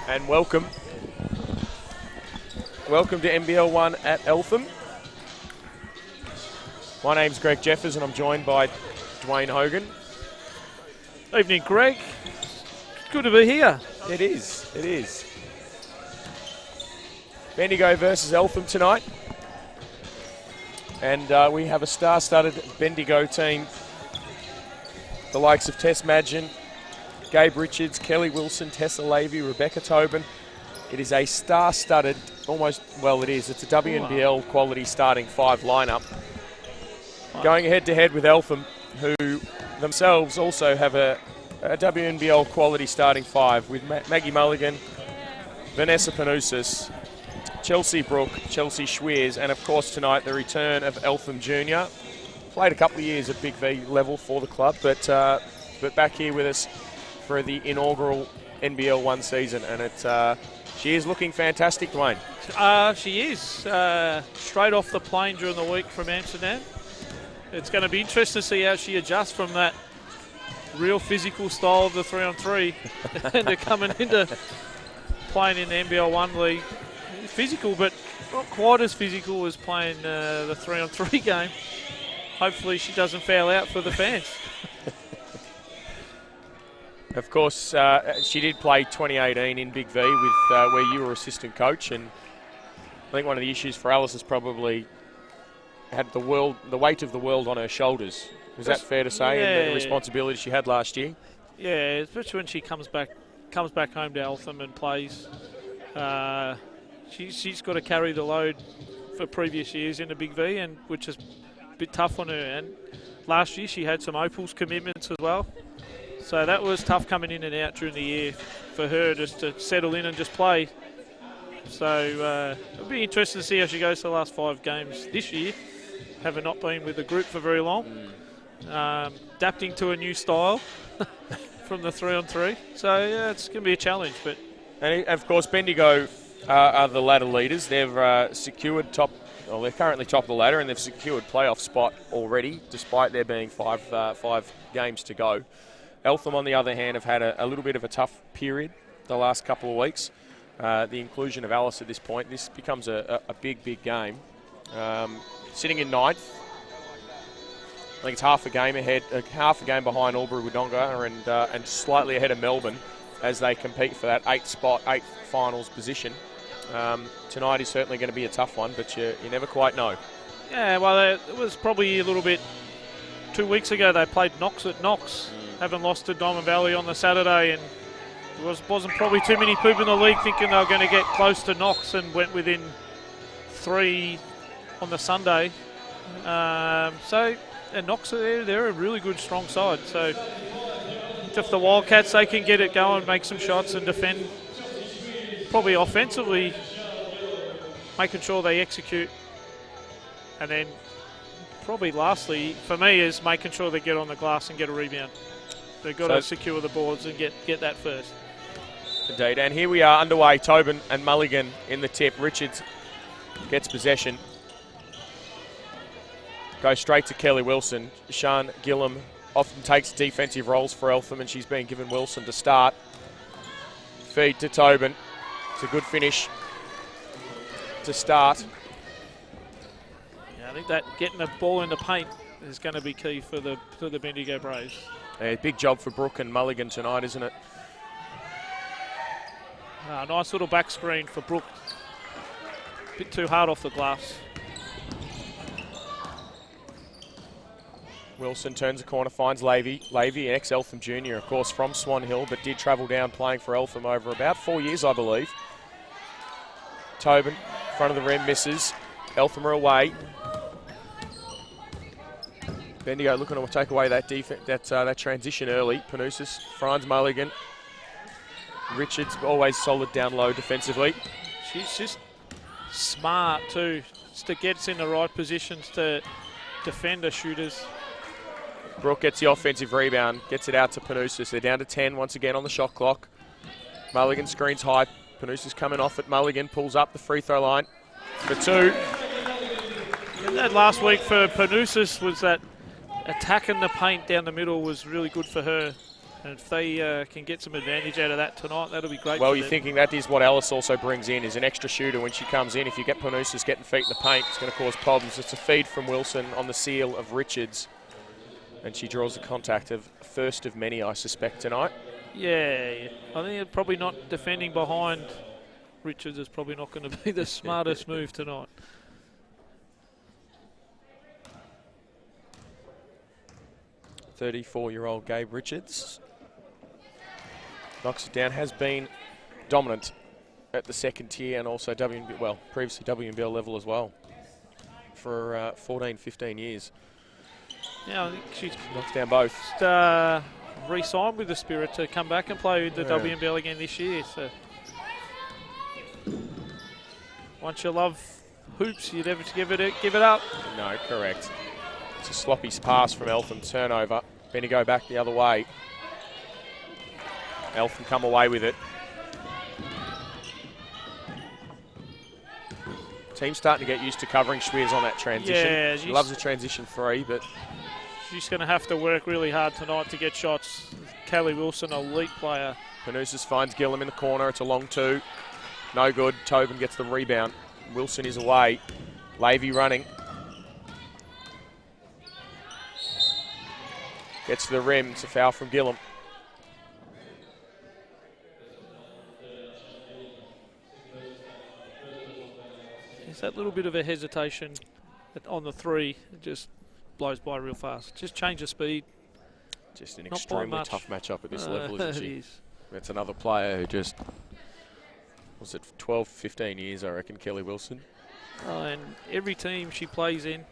And welcome to NBL1 at Eltham. My name's Greg Jeffers and I'm joined by Dwayne Hogan. Evening, Greg. Good to be here. It is. Bendigo versus Eltham tonight. And we have a star-studded Bendigo team. The likes of Tess Madgen, Gabe Richards, Kelly Wilson, Tessa Lavey, Rebecca Tobin. It is a star-studded, it's a WNBL quality starting five lineup. Going head-to-head with Eltham, who themselves also have a WNBL quality starting five with Maggie Mulligan, Vanessa Panousis, Chelsea Brook, Chelsea Schweers, and of course tonight the return of Eltham Junior. Played a couple of years at Big V level for the club, but back here with us for the inaugural NBL1 season, and she is looking fantastic, Dwayne. She is. Straight off the plane during the week from Amsterdam. It's going to be interesting to see how she adjusts from that real physical style of the 3-on-3 and to coming into playing in the NBL1 league. Physical, but not quite as physical as playing the 3-on-3 game. Hopefully she doesn't foul out for the fans. Of course, she did play 2018 in Big V with where you were assistant coach, and I think one of the issues for Alice is probably had the weight of the world on her shoulders. Is that fair to say? Yeah. And the responsibility she had last year? Yeah, especially when she comes back home to Eltham and plays. She's got to carry the load for previous years in the Big V, and which is a bit tough on her. And last year she had some Opals commitments as well. So that was tough coming in and out during the year for her just to settle in and just play. So it'll be interesting to see how she goes to the last 5 games this year, having not been with the group for very long. Adapting to a new style from the 3-on-3. So yeah, it's going to be a challenge. And of course, Bendigo are the ladder leaders. They've secured they're currently top of the ladder, and they've secured playoff spot already, despite there being five games to go. Eltham, on the other hand, have had a little bit of a tough period the last couple of weeks. The inclusion of Alice at this point, this becomes a big game. Sitting in 9th, I think it's half a game behind Albury Wodonga and slightly ahead of Melbourne as they compete for that 8th finals position. Tonight is certainly going to be a tough one, but you never quite know. Yeah, well, it was probably a little bit. 2 weeks ago they played Knox at Knox. Having lost to Diamond Valley on the Saturday, and there wasn't probably too many people in the league thinking they were going to get close to Knox, and went within 3 on the Sunday. And Knox, they're a really good, strong side. So if the Wildcats, they can get it going, make some shots and defend, probably offensively, making sure they execute. And then probably lastly, for me, is making sure they get on the glass and get a rebound. They've got to secure the boards and get that first. Indeed, and here we are underway. Tobin and Mulligan in the tip. Richards gets possession. Goes straight to Kelly Wilson. Sian Gillum often takes defensive roles for Eltham, and she's been given Wilson to start. Feed to Tobin. It's a good finish to start. Yeah, I think that getting the ball in the paint is going to be key for the Bendigo Braves. Big job for Brook and Mulligan tonight, isn't it? Nice little back screen for Brook. Bit too hard off the glass. Wilson turns the corner, finds Lavey. Lavey, an ex-Eltham junior, of course, from Swan Hill, but did travel down playing for Eltham over about 4 years, I believe. Tobin, front of the rim, misses. Eltham are away. Bendigo looking to take away that that transition early. Panousis finds Mulligan. Richards always solid down low defensively. She's just smart too, just to get us in the right positions to defend her shooters. Brook gets the offensive rebound, gets it out to Panousis. They're down to 10 once again on the shot clock. Mulligan screens high. Panousis coming off at Mulligan, pulls up the free throw line for 2. And that last week for Panousis was that attacking the paint down the middle was really good for her. And if they can get some advantage out of that tonight, that'll be great. Well, for you're them. thinking that is what Alice also brings in, is an extra shooter when she comes in. If you get Panousis getting feet in the paint, it's going to cause problems. It's a feed from Wilson on the seal of Richards. And she draws the contact of first of many, I suspect, tonight. Yeah. I think it's probably not defending behind Richards is probably not going to be the smartest move tonight. .34-year-old Gabe Richards knocks it down, has been dominant at the second tier and also previously WNBL level as well for 14, 15 years. Yeah, I think she's Knocks down both. re-signed with the Spirit to come back and play with the WNBL again this year. So once you love hoops, you never give it up. No, correct. It's a sloppy pass from Eltham, turnover. Bendigo back the other way. Eltham come away with it. Team's starting to get used to covering Schwiers on that transition. Yeah, she loves the transition 3, but she's going to have to work really hard tonight to get shots. Kelly Wilson, elite player. Panousis finds Gillum in the corner. It's a long 2. No good. Tobin gets the rebound. Wilson is away. Lavey running. Gets to the rim. It's a foul from Gillum. There's that little bit of a hesitation on the 3. It just blows by real fast. Just change the speed. Just an extremely tough matchup at this level, isn't she? It is. That's another player who just, was it 12, 15 years, I reckon, Kelly Wilson. And every team she plays in,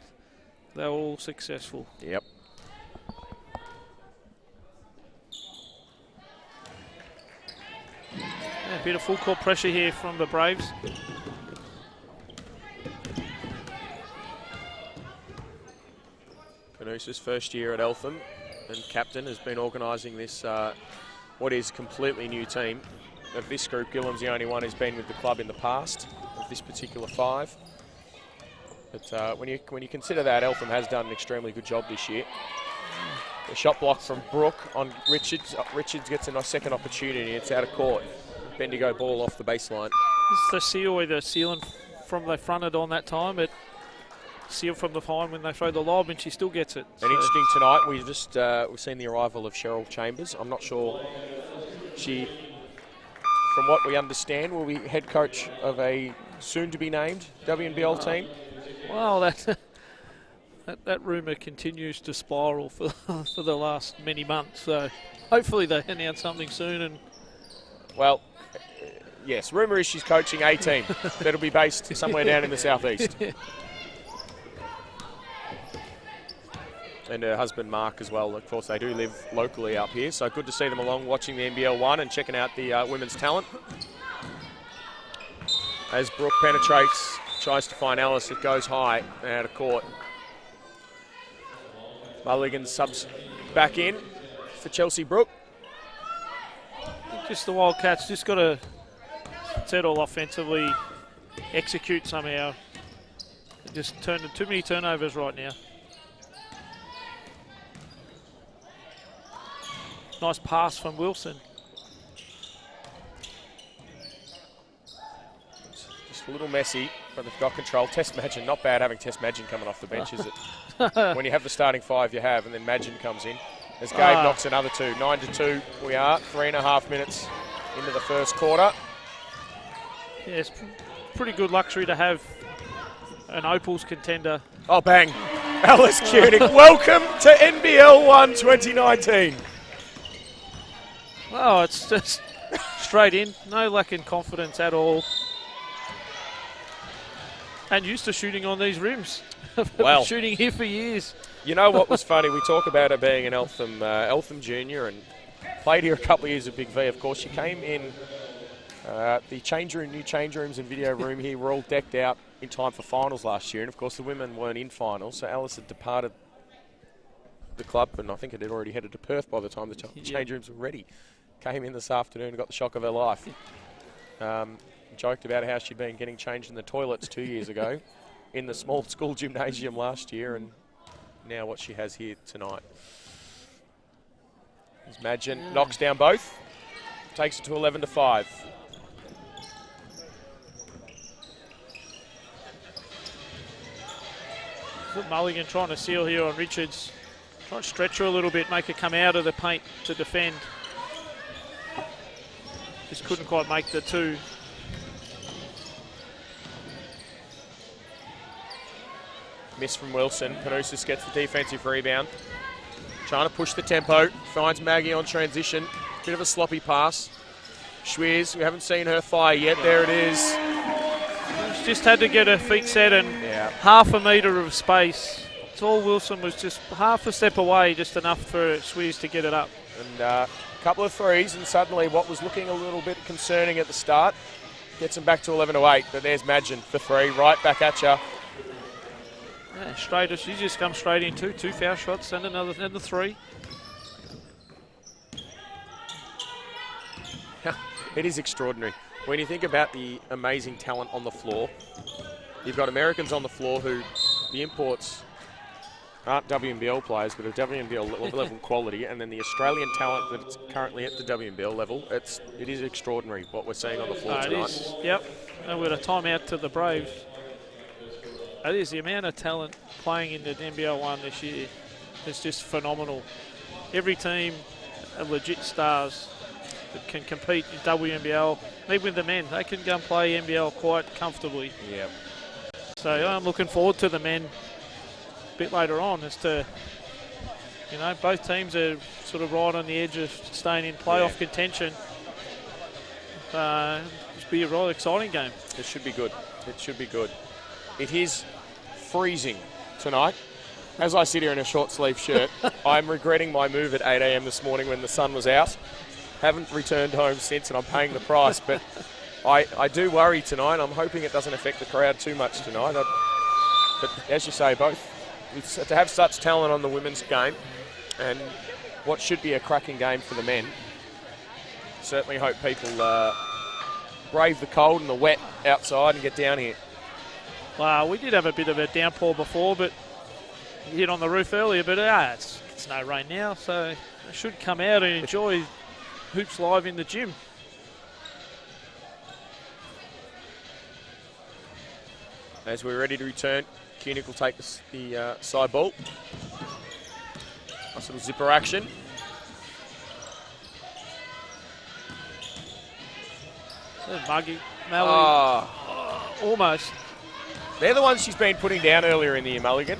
they're all successful. Yep. A bit of full court pressure here from the Braves. Panousis first year at Eltham and captain, has been organising this, what is a completely new team. Of this group, Gillum's the only one who's been with the club in the past, of this particular 5. But when you consider that, Eltham has done an extremely good job this year. The shot block from Brooke on Richards. Richards gets a nice second opportunity. It's out of court. Bendigo ball off the baseline. This is the seal, either sealing from they fronted on that time, but seal from the behind when they throw the lob, and she still gets it. And interesting tonight, we've seen the arrival of Cheryl Chambers. I'm not sure she, from what we understand, will be head coach of a soon-to-be-named WNBL team. Well, that rumour continues to spiral for the last many months. So hopefully they announce something soon. And well, yes, rumour is she's coaching a team that'll be based somewhere down in the southeast. And her husband Mark as well. Of course, they do live locally up here, so good to see them along watching the NBL1 and checking out the women's talent. As Brooke penetrates, tries to find Alice, it goes high and out of court. Mulligan subs back in for Chelsea Brooke. Just the Wildcats just got to settle offensively, execute somehow. Just too many turnovers right now. Nice pass from Wilson. Just a little messy, but they've got control. Tess Madgen, not bad having Tess Madgen coming off the bench, is it? When you have the starting 5 you have, and then Madgen comes in. As Gabe knocks another 2. 9-2 we are, 3.5 minutes into the first quarter. Yeah, it's pretty good luxury to have an Opals contender. Oh, bang. Alice Koenig, welcome to NBL1 2019. Oh, it's just straight in. No lack in confidence at all. And used to shooting on these rims. Well, shooting here for years. You know what was funny? We talk about her being an Eltham junior and played here a couple of years at Big V. Of course, she came in the new change rooms and video room here were all decked out in time for finals last year. And of course, the women weren't in finals, so Alice had departed the club, and I think it had already headed to Perth by the time the change rooms were ready. Came in this afternoon and got the shock of her life. Joked about how she'd been getting changed in the toilets 2 years ago in the small school gymnasium last year, and now what she has here tonight. As Madgen knocks down both, takes it to 11-5. Mulligan trying to seal here on Richards. Trying to stretch her a little bit, make her come out of the paint to defend. Just couldn't quite make the two. Miss from Wilson. Panousis gets the defensive rebound. Trying to push the tempo. Finds Maggie on transition. Bit of a sloppy pass. Schweers, we haven't seen her fire yet. There it is. She's just had to get her feet set and half a metre of space. It's all Wilson was just half a step away, just enough for Schweers to get it up. And a couple of threes, and suddenly what was looking a little bit concerning at the start gets them back to 11-8. But there's Madgen for three, right back at you. Yeah, straight. She just comes straight into two foul shots and another three. It is extraordinary. When you think about the amazing talent on the floor, you've got Americans on the floor who, the imports aren't WNBL players, but are WNBL level quality, and then the Australian talent that's currently at the WNBL level, it is extraordinary what we're seeing on the floor tonight. It is, yep. And with a timeout to the Braves. It is the amount of talent playing in the NBL1 this year is just phenomenal. Every team are legit stars that can compete in WNBL. Even with the men, they can go and play NBL quite comfortably. Yeah. So I'm looking forward to the men a bit later on as to, you know, both teams are sort of right on the edge of staying in playoff contention. It'll be a really exciting game. It should be good. It should be good. It is freezing tonight. As I sit here in a short sleeve shirt, I'm regretting my move at 8 a.m. this morning when the sun was out. Haven't returned home since, and I'm paying the price. But I do worry tonight. I'm hoping it doesn't affect the crowd too much tonight. But as you say, to have such talent on the women's game and what should be a cracking game for the men, certainly hope people brave the cold and the wet outside and get down here. Wow, we did have a bit of a downpour before, but hit on the roof earlier, but it's no rain now, so I should come out and enjoy Hoops Live in the gym. As we're ready to return, Koenig will take the side ball. Nice little zipper action. Muggy, Mallory, almost. They're the ones she's been putting down earlier in the year, Mulligan.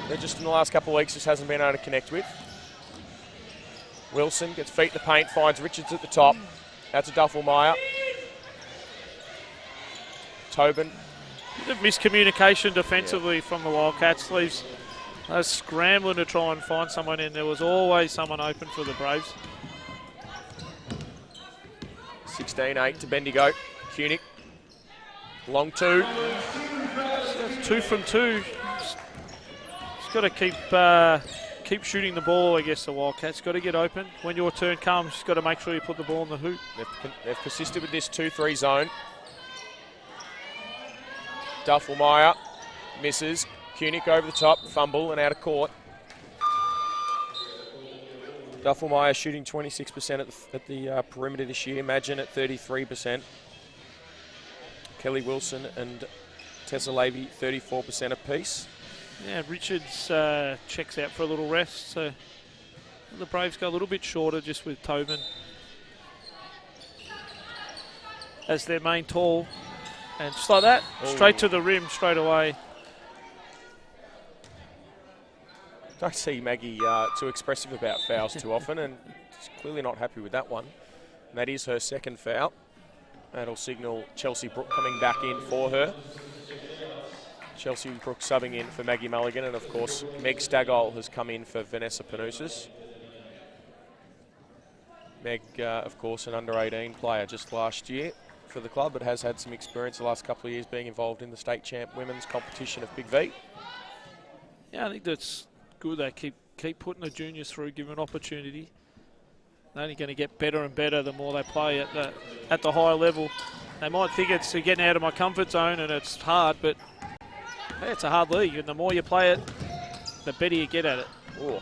They're just in the last couple of weeks just hasn't been able to connect with. Wilson gets feet in the paint, finds Richards at the top. That's a Duffelmeyer. Tobin. Bit of miscommunication defensively from the Wildcats. Leaves us scrambling to try and find someone, and there was always someone open for the Braves. 16-8 to Bendigo. Koenig. Long two. So 2 from 2. Just got to keep shooting the ball, I guess, the Wildcats. Got to get open. When your turn comes, just got to make sure you put the ball in the hoop. They've persisted with this 2-3 zone. Duffelmeyer misses. Koenig over the top, fumble and out of court. Duffelmeyer shooting 26% at the perimeter this year. Madgen at 33%. Kelly Wilson and Tessa Levy 34% apiece. Yeah, Richards checks out for a little rest, so the Braves go a little bit shorter just with Tobin as their main tall. And just like that, straight to the rim, straight away. Don't see Maggie too expressive about fouls too often, and she's clearly not happy with that one. And that is her second foul. That'll signal Chelsea Brook coming back in for her. Chelsea Brook subbing in for Maggie Mulligan, and of course Meg Stagol has come in for Vanessa Panousis. Meg, of course, an under-18 player just last year for the club, but has had some experience the last couple of years being involved in the state champ women's competition of Big V. Yeah, I think that's good. They keep putting the juniors through, give them an opportunity. They're only going to get better and better the more they play at the higher level. They might think it's getting out of my comfort zone and it's hard, but hey, it's a hard league, and the more you play it, the better you get at it. Oh.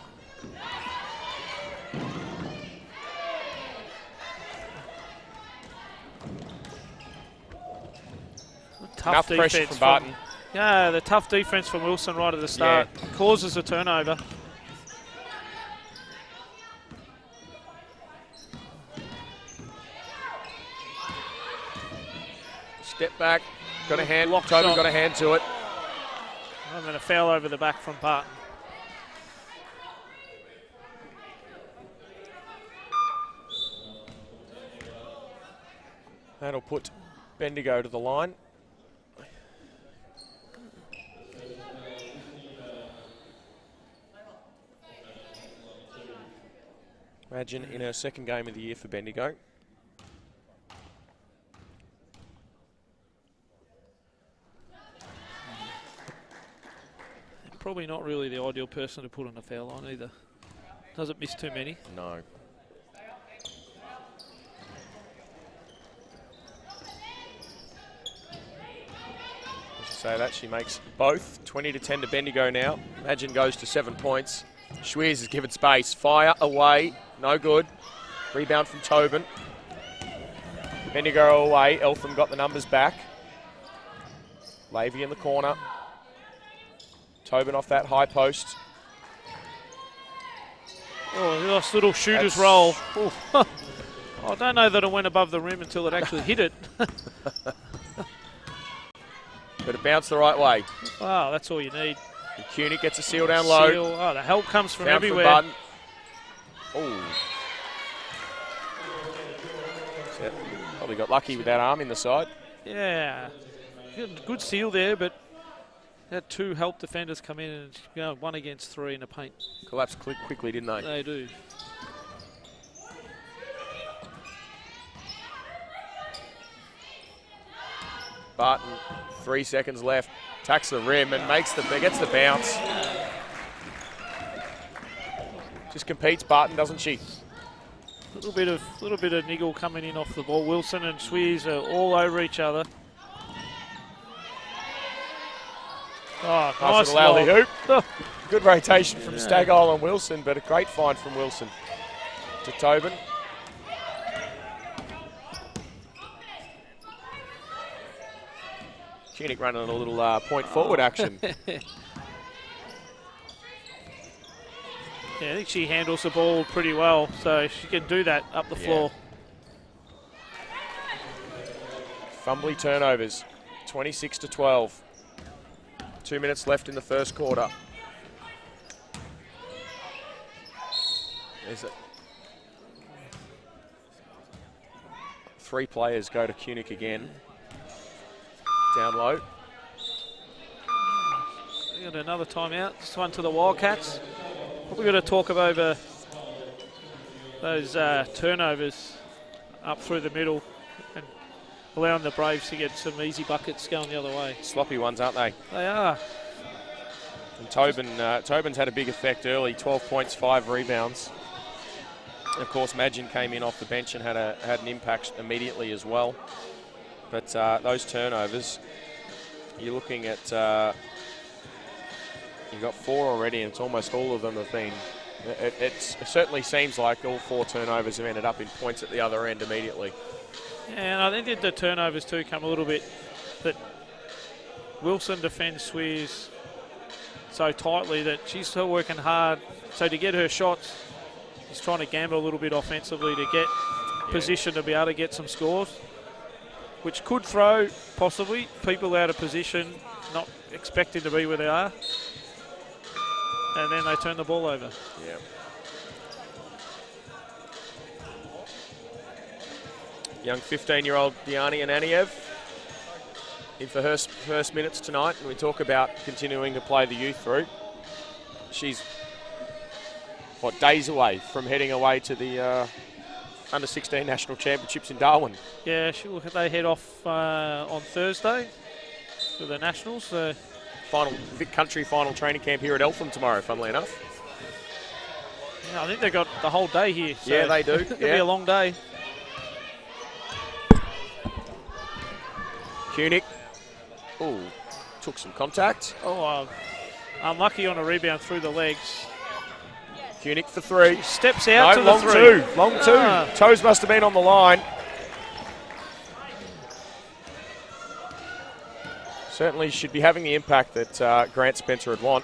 tough Enough defense pressure from Barton. Yeah, the tough defense from Wilson right at the start causes a turnover. Step back, got a hand. Block Tobin shot. got a hand to it. And then a foul over the back from Barton. That'll put Bendigo to the line. Imagine in her second game of the year for Bendigo. Probably not really the ideal person to put on a foul line either. Doesn't miss too many. No. As I say that, she makes both. 20-10 to Bendigo now. Imagine goes to 7 points. Schweers is given space. Fire away. No good. Rebound from Tobin. Bendigo away. Eltham got the numbers back. Lavey in the corner. Tobin off that high post. Oh, nice little shooter's roll. I don't know that it went above the rim until it actually hit it. But it bounced the right way. Wow, that's all you need. And Cunic gets a seal down low. Oh, the help comes from Found everywhere. Oh. Probably got lucky with that arm in the side. Yeah. Good seal there, but had two help defenders come in and go 1 against 3 in the paint. Collapsed quickly, didn't they? They do. Barton, 3 seconds left. Tacks the rim and gets the bounce. Just competes, Barton, doesn't she? Little bit of niggle coming in off the ball. Wilson and Swears are all over each other. Oh, nice little alley-oop. Oh. Good rotation from Stagall and Wilson, but a great find from Wilson to Tobin. Cunic running a little point forward action. Yeah, I think she handles the ball pretty well, so she can do that up the floor. Fumbly turnovers, 26-12. 2 minutes left in the first quarter. There's it. 3 players go to Cunic again. Down low. We got another timeout. This one to the Wildcats. Probably got to talk over those turnovers up through the middle and allowing the Braves to get some easy buckets going the other way. Sloppy ones, aren't they? They are. And Tobin's had a big effect early, 12 points, 5 rebounds. And of course, Magin came in off the bench and had an impact immediately as well. But those turnovers, you're looking at, you've got 4 already, and it's almost all of them have been. It certainly seems like all 4 turnovers have ended up in points at the other end immediately. Yeah, and I think that the turnovers too come a little bit that Wilson defends Swears so tightly that she's still working hard. So to get her shots, she's trying to gamble a little bit offensively to get position to be able to get some scores, which could throw possibly people out of position, not expecting to be where they are. And then they turn the ball over. Yeah. Young 15-year-old Diani Ananiev in for her first minutes tonight, and we talk about continuing to play the youth through. She's, days away from heading away to the Under-16 National Championships in Darwin. Yeah, they head off on Thursday for the Nationals. Vic Country final training camp here at Eltham tomorrow, funnily enough. Yeah, I think they've got the whole day here. So yeah, they do. It'll be a long day. Cunic. Ooh, took some contact. Oh, unlucky on a rebound through the legs. Cunic for 3. Steps out to the long 3. Long two. Toes must have been on the line. Certainly should be having the impact that Grant Spencer would want.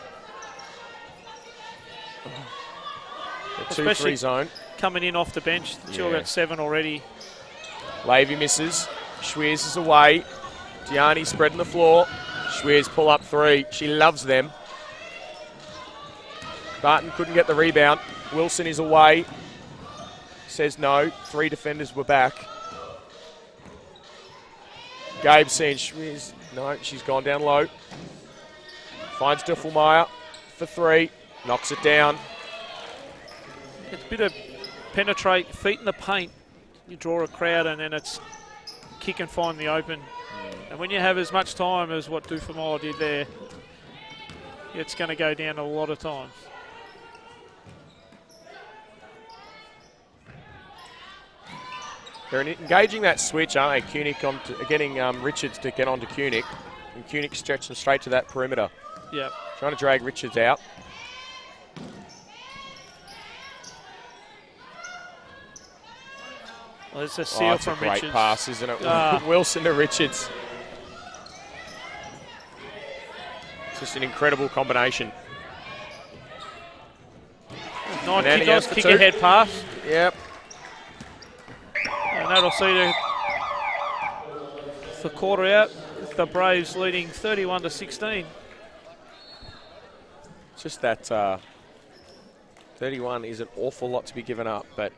The 2-3 zone. Coming in off the bench, Chill got 7 already. Lavey misses. Schweers is away. Gianni spreading the floor. Schweers pull up 3. She loves them. Barton couldn't get the rebound. Wilson is away. Says no. 3 defenders were back. Gabe seeing Schweers. No, she's gone down low. Finds Duffelmeyer for 3. Knocks it down. It's a bit of penetrate, feet in the paint. You draw a crowd and then it's kick and find the open. And when you have as much time as what Duffelmeyer did there, it's going to go down a lot of times. They're engaging that switch, aren't they? Koenig getting Richards to get onto Koenig. And Koenig stretching straight to that perimeter. Yeah. Trying to drag Richards out. Well, it's a seal it's from a great Richards. pass, isn't it? Wilson to Richards. Just an incredible combination. Nice kick ahead pass. Yep. And that'll see the quarter out. The Braves leading 31-16. Just that 31 is an awful lot to be given up, but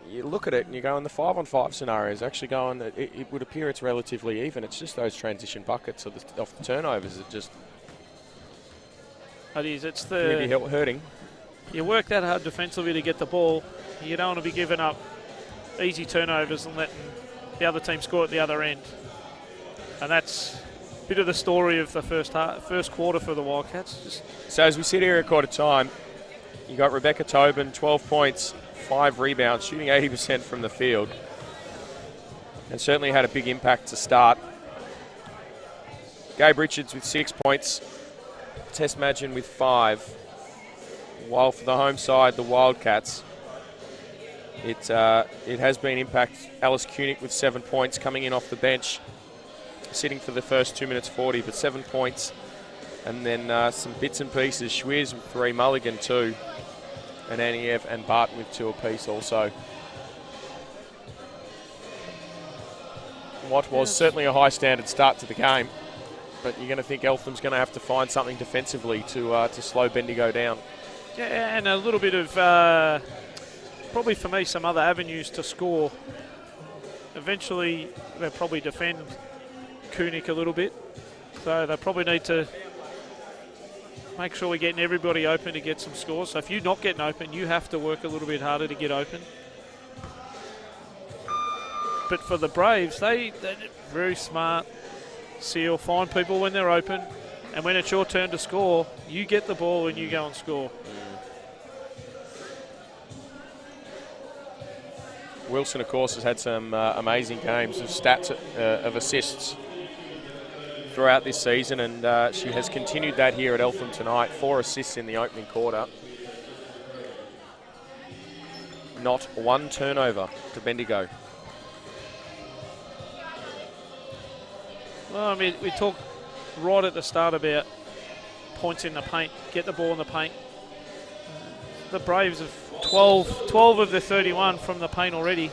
you look at it and you go in the 5-on-5 scenarios, actually going, it would appear it's relatively even. It's just those transition buckets off the turnovers that just it is. It's really hurting. You work that hard defensively to get the ball. You don't want to be giving up easy turnovers and letting the other team score at the other end. And that's a bit of the story of the first quarter for the Wildcats. So as we sit here at quarter time, you got Rebecca Tobin, 12 points, 5 rebounds, shooting 80% from the field. And certainly had a big impact to start. Gabe Richards with 6 points, Tess Madgen with 5. While for the home side, the Wildcats, it has been impact. Alice Koenig with 7 points coming in off the bench, sitting for the first 2 minutes 40, but 7 points. And then some bits and pieces. Schweers with 3, Mulligan 2, and Aniev and Barton with 2 apiece also. What was certainly a high standard start to the game, but you're going to think Eltham's going to have to find something defensively to slow Bendigo down. Yeah, and a little bit of, probably for me, some other avenues to score. Eventually, they'll probably defend Koenig a little bit. So they probably need to make sure we're getting everybody open to get some scores. So if you're not getting open, you have to work a little bit harder to get open. But for the Braves, they're very smart. Seal, find people when they're open. And when it's your turn to score, you get the ball and you go and score. Wilson, of course, has had some amazing games of stats of assists throughout this season, and she has continued that here at Eltham tonight. 4 assists in the opening quarter. Not 1 turnover to Bendigo. Well, I mean, we talked right at the start about points in the paint, get the ball in the paint. The Braves have 12 of the 31 from the paint already.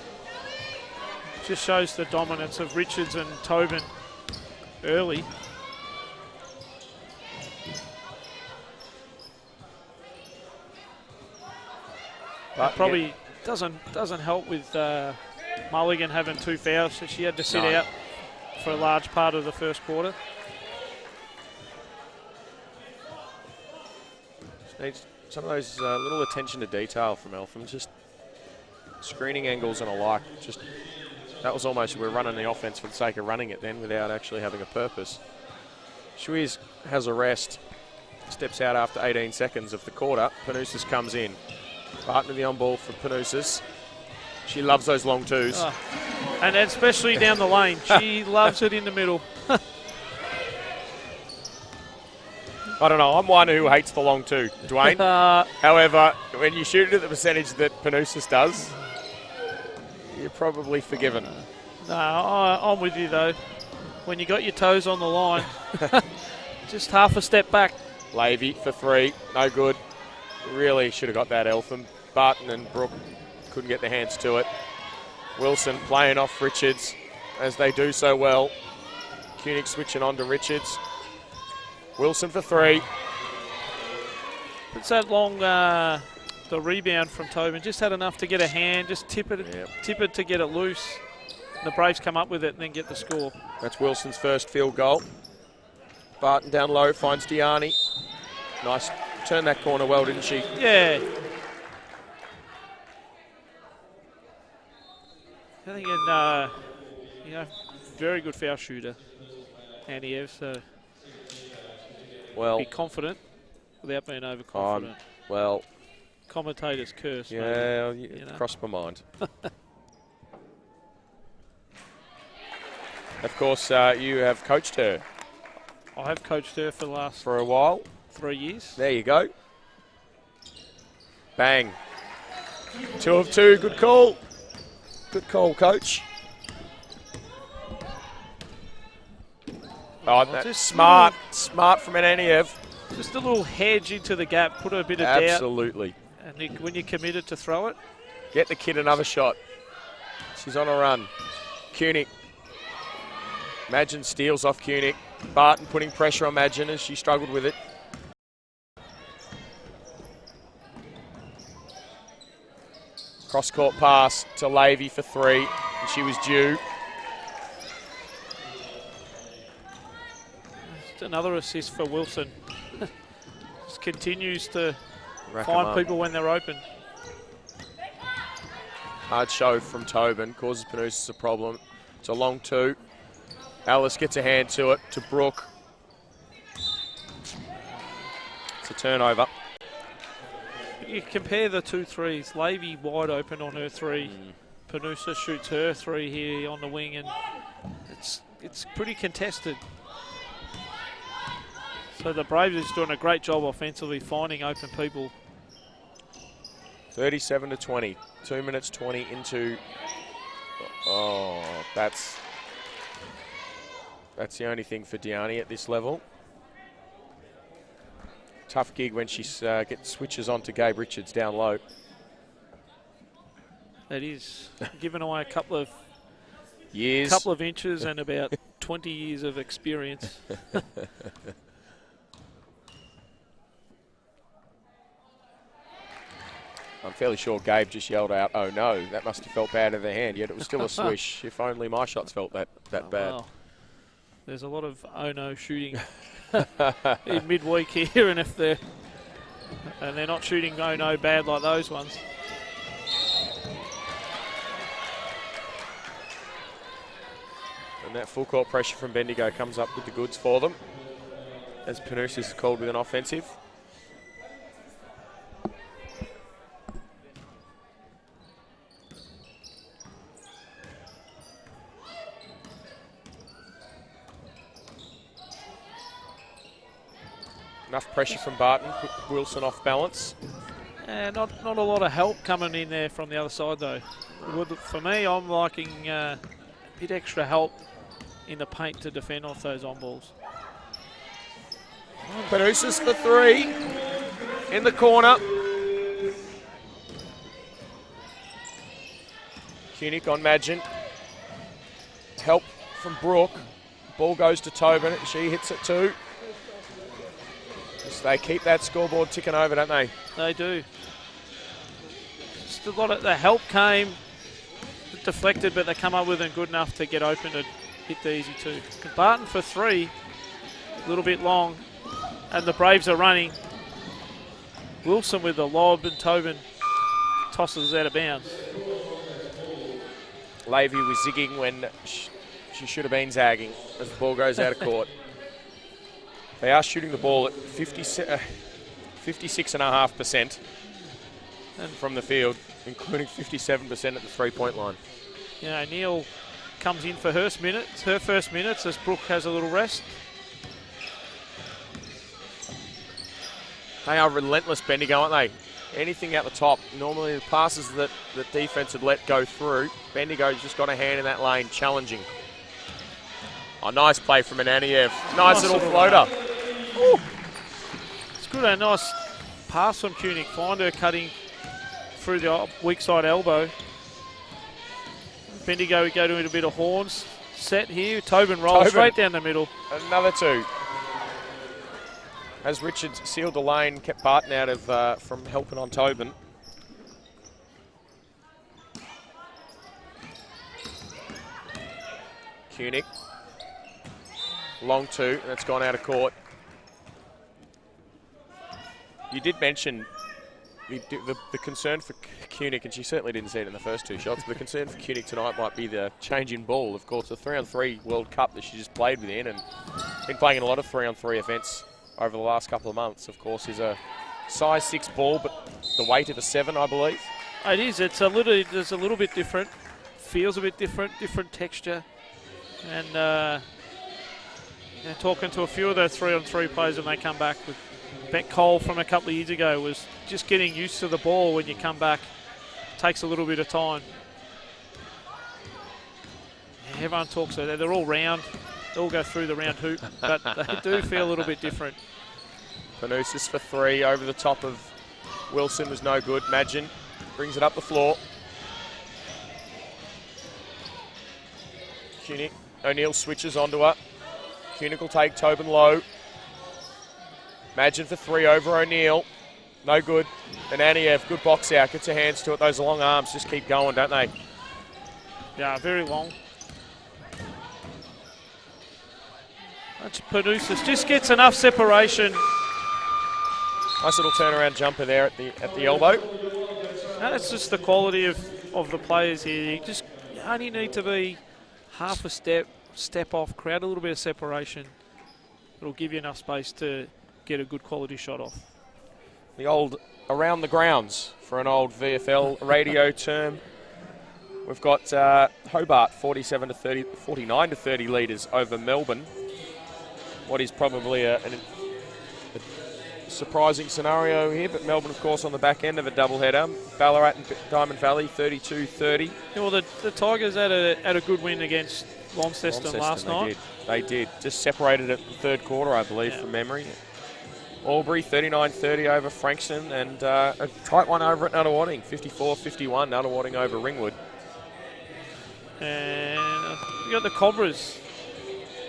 Just shows the dominance of Richards and Tobin early. But probably doesn't help with Mulligan having 2 fouls, so she had to sit out for a large part of the first quarter. Just needs some of those little attention to detail from Eltham, just screening angles and alike. Just that was almost, we're running the offense for the sake of running it then without actually having a purpose. Schweers has a rest, steps out after 18 seconds of the quarter. Panousis comes in. Barton to the on ball for Panousis. She loves those long twos. And especially down the lane. She loves it in the middle. I don't know. I'm one who hates the long two, Dwayne. However, when you shoot it at the percentage that Panousis does, you're probably forgiven. No, I'm with you though. when you got your toes on the line, just half a step back. Lavey for 3, no good. Really should have got that, Eltham. Barton and Brooke couldn't get their hands to it. Wilson playing off Richards, as they do so well. Koenig switching on to Richards. Wilson for 3. It's that long, the rebound from Tobin. Just had enough to get a hand, just tip it to get it loose. And the Braves come up with it and then get the score. That's Wilson's first field goal. Barton down low, finds Diani. Nice, turned that corner well, didn't she? Yeah. I think, very good foul shooter, Aniev, so well, be confident without being overconfident. Well, commentator's curse. Yeah, maybe, crossed my mind. Of course, you have coached her. I have coached her for a while. 3 years. There you go. Bang. 2 of 2. Good call. Good call, coach. Oh, that's smart from Aniev. Just a little hedge into the gap, put a bit of Absolutely. doubt. And when you're committed to throw it. Get the kid another shot. She's on a run. Koenig. Madgen steals off Koenig. Barton putting pressure on Madgen as she struggled with it. Cross-court pass to Lavey for 3, and she was due. Just another assist for Wilson. Just continues to Rack find people when they're open. Hard show from Tobin, causes Panousis a problem. It's a long 2. Alice gets a hand to it, to Brooke. It's a turnover. You compare the 2 threes. Lavey wide open on her 3. Panousis shoots her 3 here on the wing, and it's pretty contested. So the Braves is doing a great job offensively, finding open people. 37-20. 2 minutes 20 into. Oh, that's the only thing for Diani at this level. Tough gig when she switches on to Gabe Richards down low. That is giving away a couple of inches and about 20 years of experience. I'm fairly sure Gabe just yelled out, "Oh no!" That must have felt bad in the hand. Yet it was still a swish. If only my shots felt that bad. Well, there's a lot of oh no shooting in midweek here, and they're not shooting oh no bad like those ones. And that full court pressure from Bendigo comes up with the goods for them, as Panousis is called with an offensive. Enough pressure from Barton, put Wilson off balance. Not a lot of help coming in there from the other side though. For me, I'm liking a bit extra help in the paint to defend off those on balls. Panousis for 3 in the corner. Koenig on Madgen. Help from Brooke. Ball goes to Tobin. She hits it too. They keep that scoreboard ticking over, don't they? They do. Just a lot of the help came, deflected, but they come up with it good enough to get open and hit the easy 2. Barton for 3, a little bit long, and the Braves are running. Wilson with the lob, and Tobin tosses out of bounds. Lavey was zigging when she should have been zagging as the ball goes out of court. They are shooting the ball at 56.5% from the field, including 57% at the three-point line. Yeah, Neil comes in for her first minutes as Brooke has a little rest. They are relentless, Bendigo, aren't they? Anything out the top. Normally the passes that defense would let go through. Bendigo's just got a hand in that lane, challenging. Oh, nice play from Ananiev. Nice little floater. Ooh. It's good, a nice pass from Koenig. Find her cutting through the weak side elbow. Bendigo, we go to a bit of horns. Set here. Tobin rolls straight down the middle. Another two. As Richards sealed the lane, kept Barton out of from helping on Tobin. Koenig. Long two, and it's gone out of court. You did mention the concern for Koenig, and she certainly didn't see it in the first two shots, but the concern for Koenig tonight might be the change in ball. Of course, the 3-on-3 World Cup that she just played within, and been playing in a lot of 3-on-3 events over the last couple of months, of course, is a size 6 ball, but the weight of a 7, I believe. It is. It's a little bit different. Feels a bit different texture. And talking to a few of those 3-on-3 players when they come back, with Beck Cole from a couple of years ago was just getting used to the ball when you come back. Takes a little bit of time. Yeah, everyone talks about that. They're all round. They all go through the round hoop, but they do feel a little bit different. Panousis for 3 over the top of Wilson was no good. Madgen brings it up the floor. Koenig. O'Neill switches onto her. Koenig will take Tobin low. Madgen for 3 over O'Neill. No good. And Ananiev, good box out. Gets her hands to it. Those long arms just keep going, don't they? Yeah, very long. Panousis just gets enough separation. Nice little turnaround jumper there at the elbow. That's just the quality of the players here. You only need to be half a step off, create a little bit of separation. It'll give you enough space to get a good quality shot off. The old around the grounds, for an old VFL radio term. We've got Hobart 49 to 30 litres over Melbourne. What is probably a surprising scenario here, but Melbourne, of course, on the back end of a doubleheader. Ballarat and Diamond Valley 32-30. Yeah, well, the Tigers had a good win against Launceston last night. They did. Just separated it in the third quarter, I believe, from memory. Albury 39-30 over Frankston, and a tight one over at Nunawading, 54-51, Nunawading over Ringwood. And we got the Cobras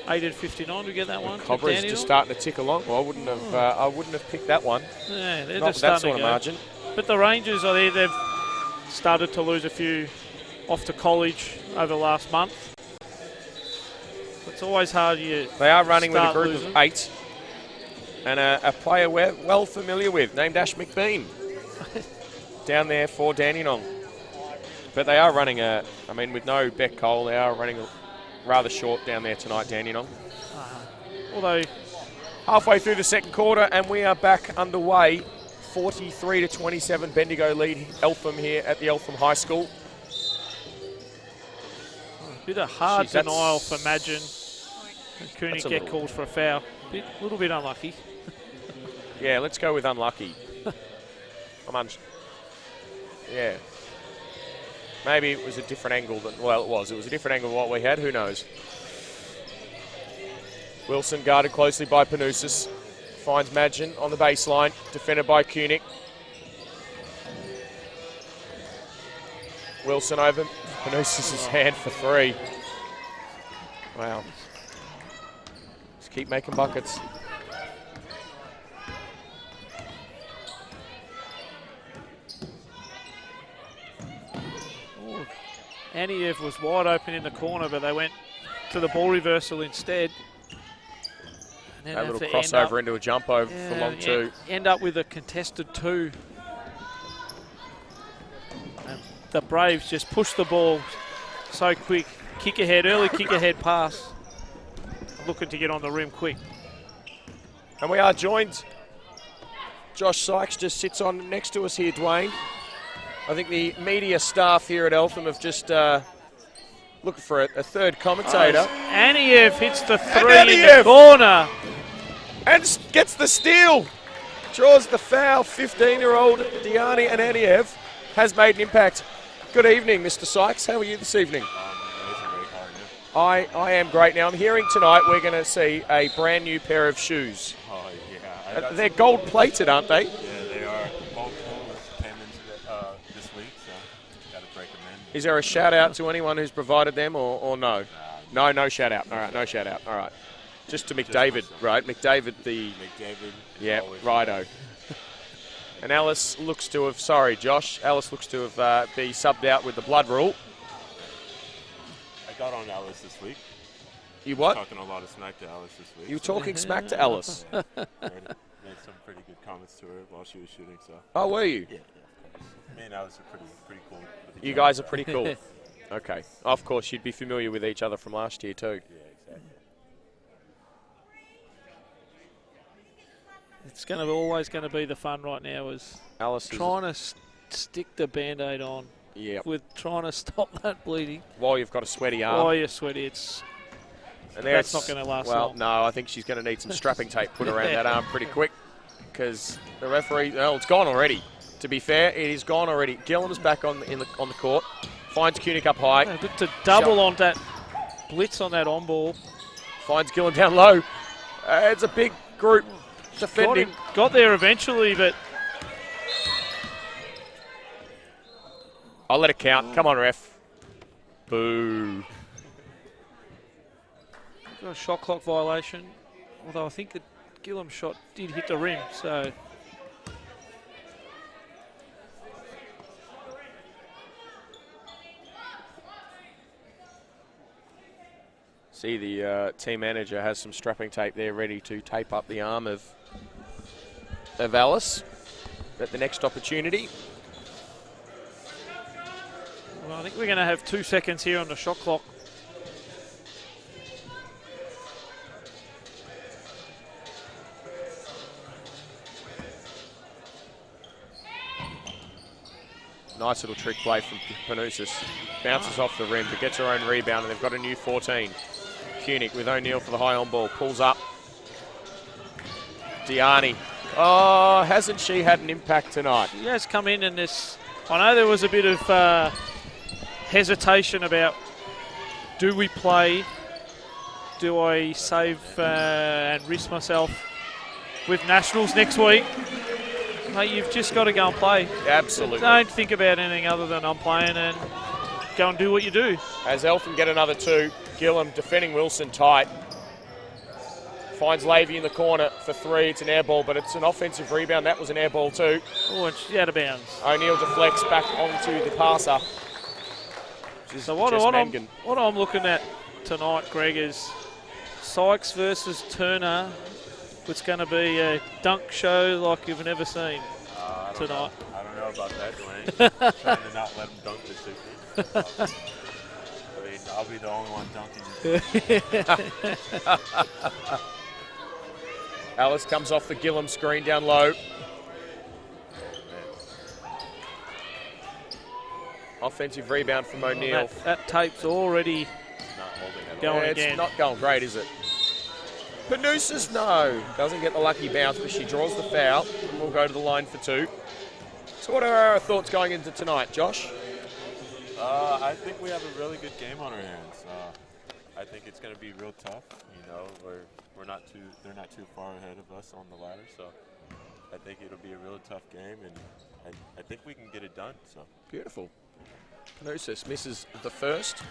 8-59. We get that one. Cobras just starting to tick along. Well, I wouldn't have picked that one. Yeah, they're not just that starting sort of margin. But the Rangers are there. They've started to lose a few off to college over the last month. It's always hard. They are running with a group of 8. And a player we're well familiar with, named Ash McBean, down there for Dandenong. But they are running with no Beck Cole, they are running rather short down there tonight, Dandenong. Although halfway through the second quarter, and we are back underway. 43-27, Bendigo lead Eltham here at the Eltham High School. A bit of hard denial for Madgen. And Koenig get called for a foul. A little bit unlucky. Yeah, let's go with unlucky. Yeah. Maybe it was a different angle than, well, it was. It was a different angle than what we had. Who knows? Wilson guarded closely by Panousis. Finds Madgen on the baseline. Defended by Koenig. Wilson over Panousis' hand for 3. Wow. Just keep making buckets. Ananiev was wide open in the corner, but they went to the ball reversal instead. And a little crossover into a jump over for long 2. End up with a contested 2. And the Braves just pushed the ball so quick. Kick ahead, early kick ahead pass. Looking to get on the rim quick. And we are joined. Josh Sykes just sits on next to us here, Dwayne. I think the media staff here at Eltham have just looking for a third commentator. Ananiev hits the 3 in the corner. And gets the steal. Draws the foul. 15-year-old Diani Ananiev has made an impact. Good evening, Mr. Sykes. How are you this evening? I am great. Now, I'm hearing tonight we're going to see a brand new pair of shoes. Oh, yeah. They're gold-plated, aren't they? Yeah, they are. Both pools came into this week, so got to break them in. Is there a shout-out to anyone who's provided them, or no? No shout-out. All right, no shout-out. All right. Just to McDavid, right? McDavid, McDavid. Yeah, righto. And Alice looks to have, sorry, Josh, Alice looks to have be subbed out with the blood rule. I got on Alice this week. You what? Talking a lot of smack to Alice this week. You were talking smack to Alice. Made some pretty good comments to her while she was shooting. So. Oh, were you? Yeah, of course. Me and Alice are pretty cool. You guys are pretty cool. Okay. Of course, you'd be familiar with each other from last year too. Yeah, exactly. It's always going to be the fun right now is Alice trying to stick the Band-Aid on. Yeah. With trying to stop that bleeding. While you've got a sweaty arm. While you're sweaty, that's not going to last long. Well, no, I think she's going to need some strapping tape put around that arm pretty quick because the referee, well, it's gone already. To be fair, it is gone already. Gillam's back on the court. Finds Kunick up high. Yeah, to double on that blitz on that on ball. Finds Gillam down low. It's a big group defending. Got there eventually, but... I'll let it count. Come on, ref. Boo. Got a shot clock violation, although I think the Gillam shot did hit the rim, so... See, the team manager has some strapping tape there ready to tape up the arm of Alice at the next opportunity. Well, I think we're going to have 2 seconds here on the shot clock. Nice little trick play from Panousis. Bounces off the rim, but gets her own rebound, and they've got a new 14. Kunick with O'Neill for the high on ball. Pulls up. Diani. Oh, hasn't she had an impact tonight? She has come in this... I know there was a bit of hesitation about do we play? Do I save and risk myself with Nationals next week? Mate, you've just got to go and play. Absolutely. Don't think about anything other than I'm playing and go and do what you do. As Eltham get another 2, Gillam defending Wilson tight. Finds Lavey in the corner for 3. It's an air ball, but it's an offensive rebound. That was an air ball too. Oh, and she's out of bounds. O'Neill deflects back onto the passer. So what I'm looking at tonight, Greg, is Sykes versus Turner. It's going to be a dunk show like you've never seen tonight. I don't know about that, Dwayne. Trying to not let him dunk this evening. I mean, I'll be the only one dunking. Alice comes off the Gillam screen down low. Offensive rebound from O'Neill. That tape's already going again. It's not going great, is it? Panousis, no. Doesn't get the lucky bounce, but she draws the foul and will go to the line for 2. So what are our thoughts going into tonight, Josh? I think we have a really good game on our hands. I think it's going to be real tough. You know, they're not too far ahead of us on the ladder, so I think it'll be a real tough game, and I think we can get it done. So beautiful. Panousis misses the first.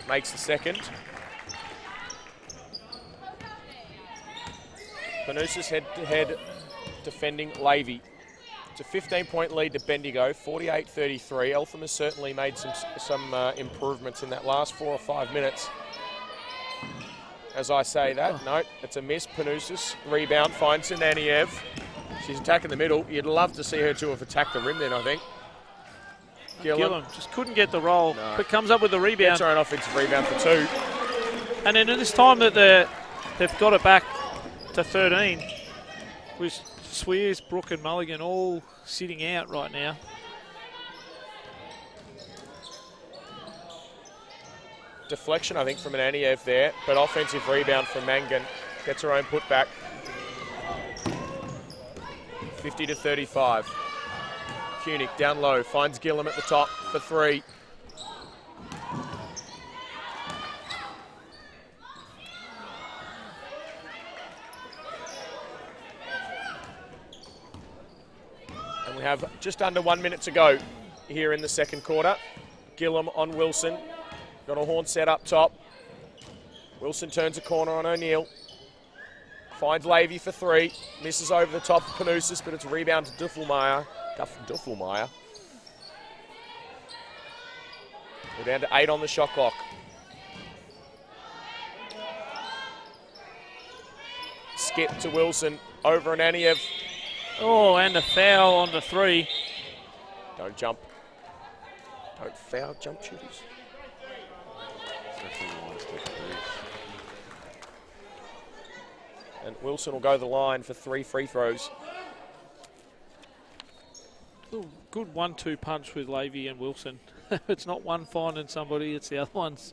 Makes the second. Panousis head-to-head defending Lavey. It's a 15-point lead to Bendigo, 48-33. Eltham has certainly made some improvements in that last 4 or 5 minutes. As I say that, no, it's a miss. Panousis rebound, finds Sinaniev. She's attacking the middle. You'd love to see her to have attacked the rim then, I think. Gillam just couldn't get the roll, but comes up with the rebound. Gets her an offensive rebound for 2. And then at this time that they've got it back to 13, with Swears, Brook and Mulligan all sitting out right now. Deflection, I think, from an Aniev there, but offensive rebound from Mangan. Gets her own putback. 50-35. Koenig down low, finds Gillum at the top for 3. And we have just under 1 minute to go here in the second quarter. Gillum on Wilson. Got a horn set up top. Wilson turns a corner on O'Neill. Finds Lavey for 3. Misses over the top of Panousis, but it's a rebound to Duffelmeyer. Duffelmeyer. We're down to 8 on the shot clock. Skip to Wilson. Over Ananiev. Oh, and a foul on the 3. Don't jump. Don't foul jump shooters. And Wilson will go the line for 3 free throws. Ooh, good 1-2 punch with Lavey and Wilson. It's not one finding somebody, it's the other ones.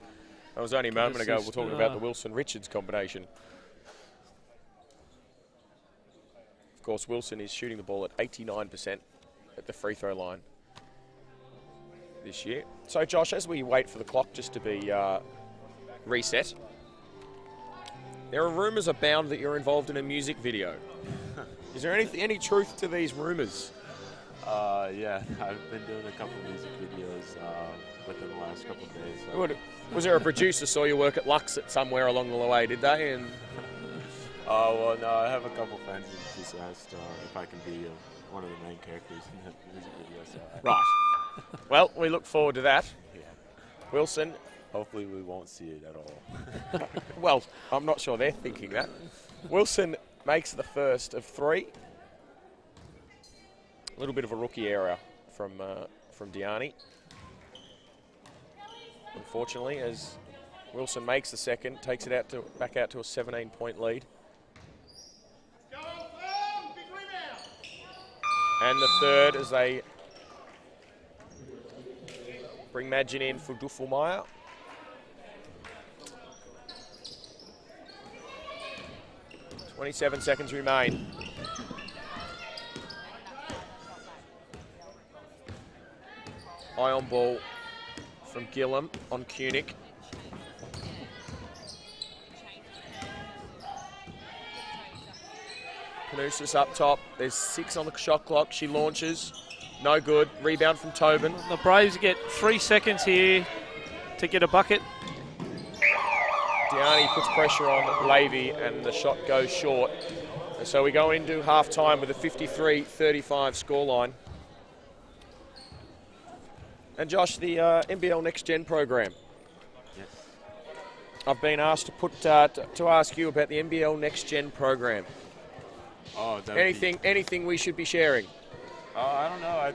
That was only a moment ago. We're talking about the Wilson-Richards combination. Of course, Wilson is shooting the ball at 89% at the free throw line this year. So, Josh, as we wait for the clock just to be reset, there are rumours abound that you're involved in a music video. Is there any truth to these rumours? Yeah, I've been doing a couple music videos within the last couple of days. Was there a producer saw your work at Lux at somewhere along the way, did they? And well, no, I have a couple friends who just asked if I can be one of the main characters in the music video. So right. Well, we look forward to that. Yeah. Wilson. Hopefully we won't see it at all. Well, I'm not sure they're thinking that. Wilson makes the first of 3. A little bit of a rookie error from Diani. Unfortunately, as Wilson makes the second, takes it back out to a 17-point lead. And the third as they bring Madgen in for Duffelmeyer. .27 seconds remain. High on ball from Gillum on Koenig. Panousis up top. There's 6 on the shot clock. She launches. No good. Rebound from Tobin. The Braves get 3 seconds here to get a bucket. Diani puts pressure on Lavey and the shot goes short. And so we go into half-time with a 53-35 scoreline. And Josh, the NBL Next Gen program. Yes. I've been asked to put to ask you about the NBL Next Gen program. Oh, anything we should be sharing? I don't know.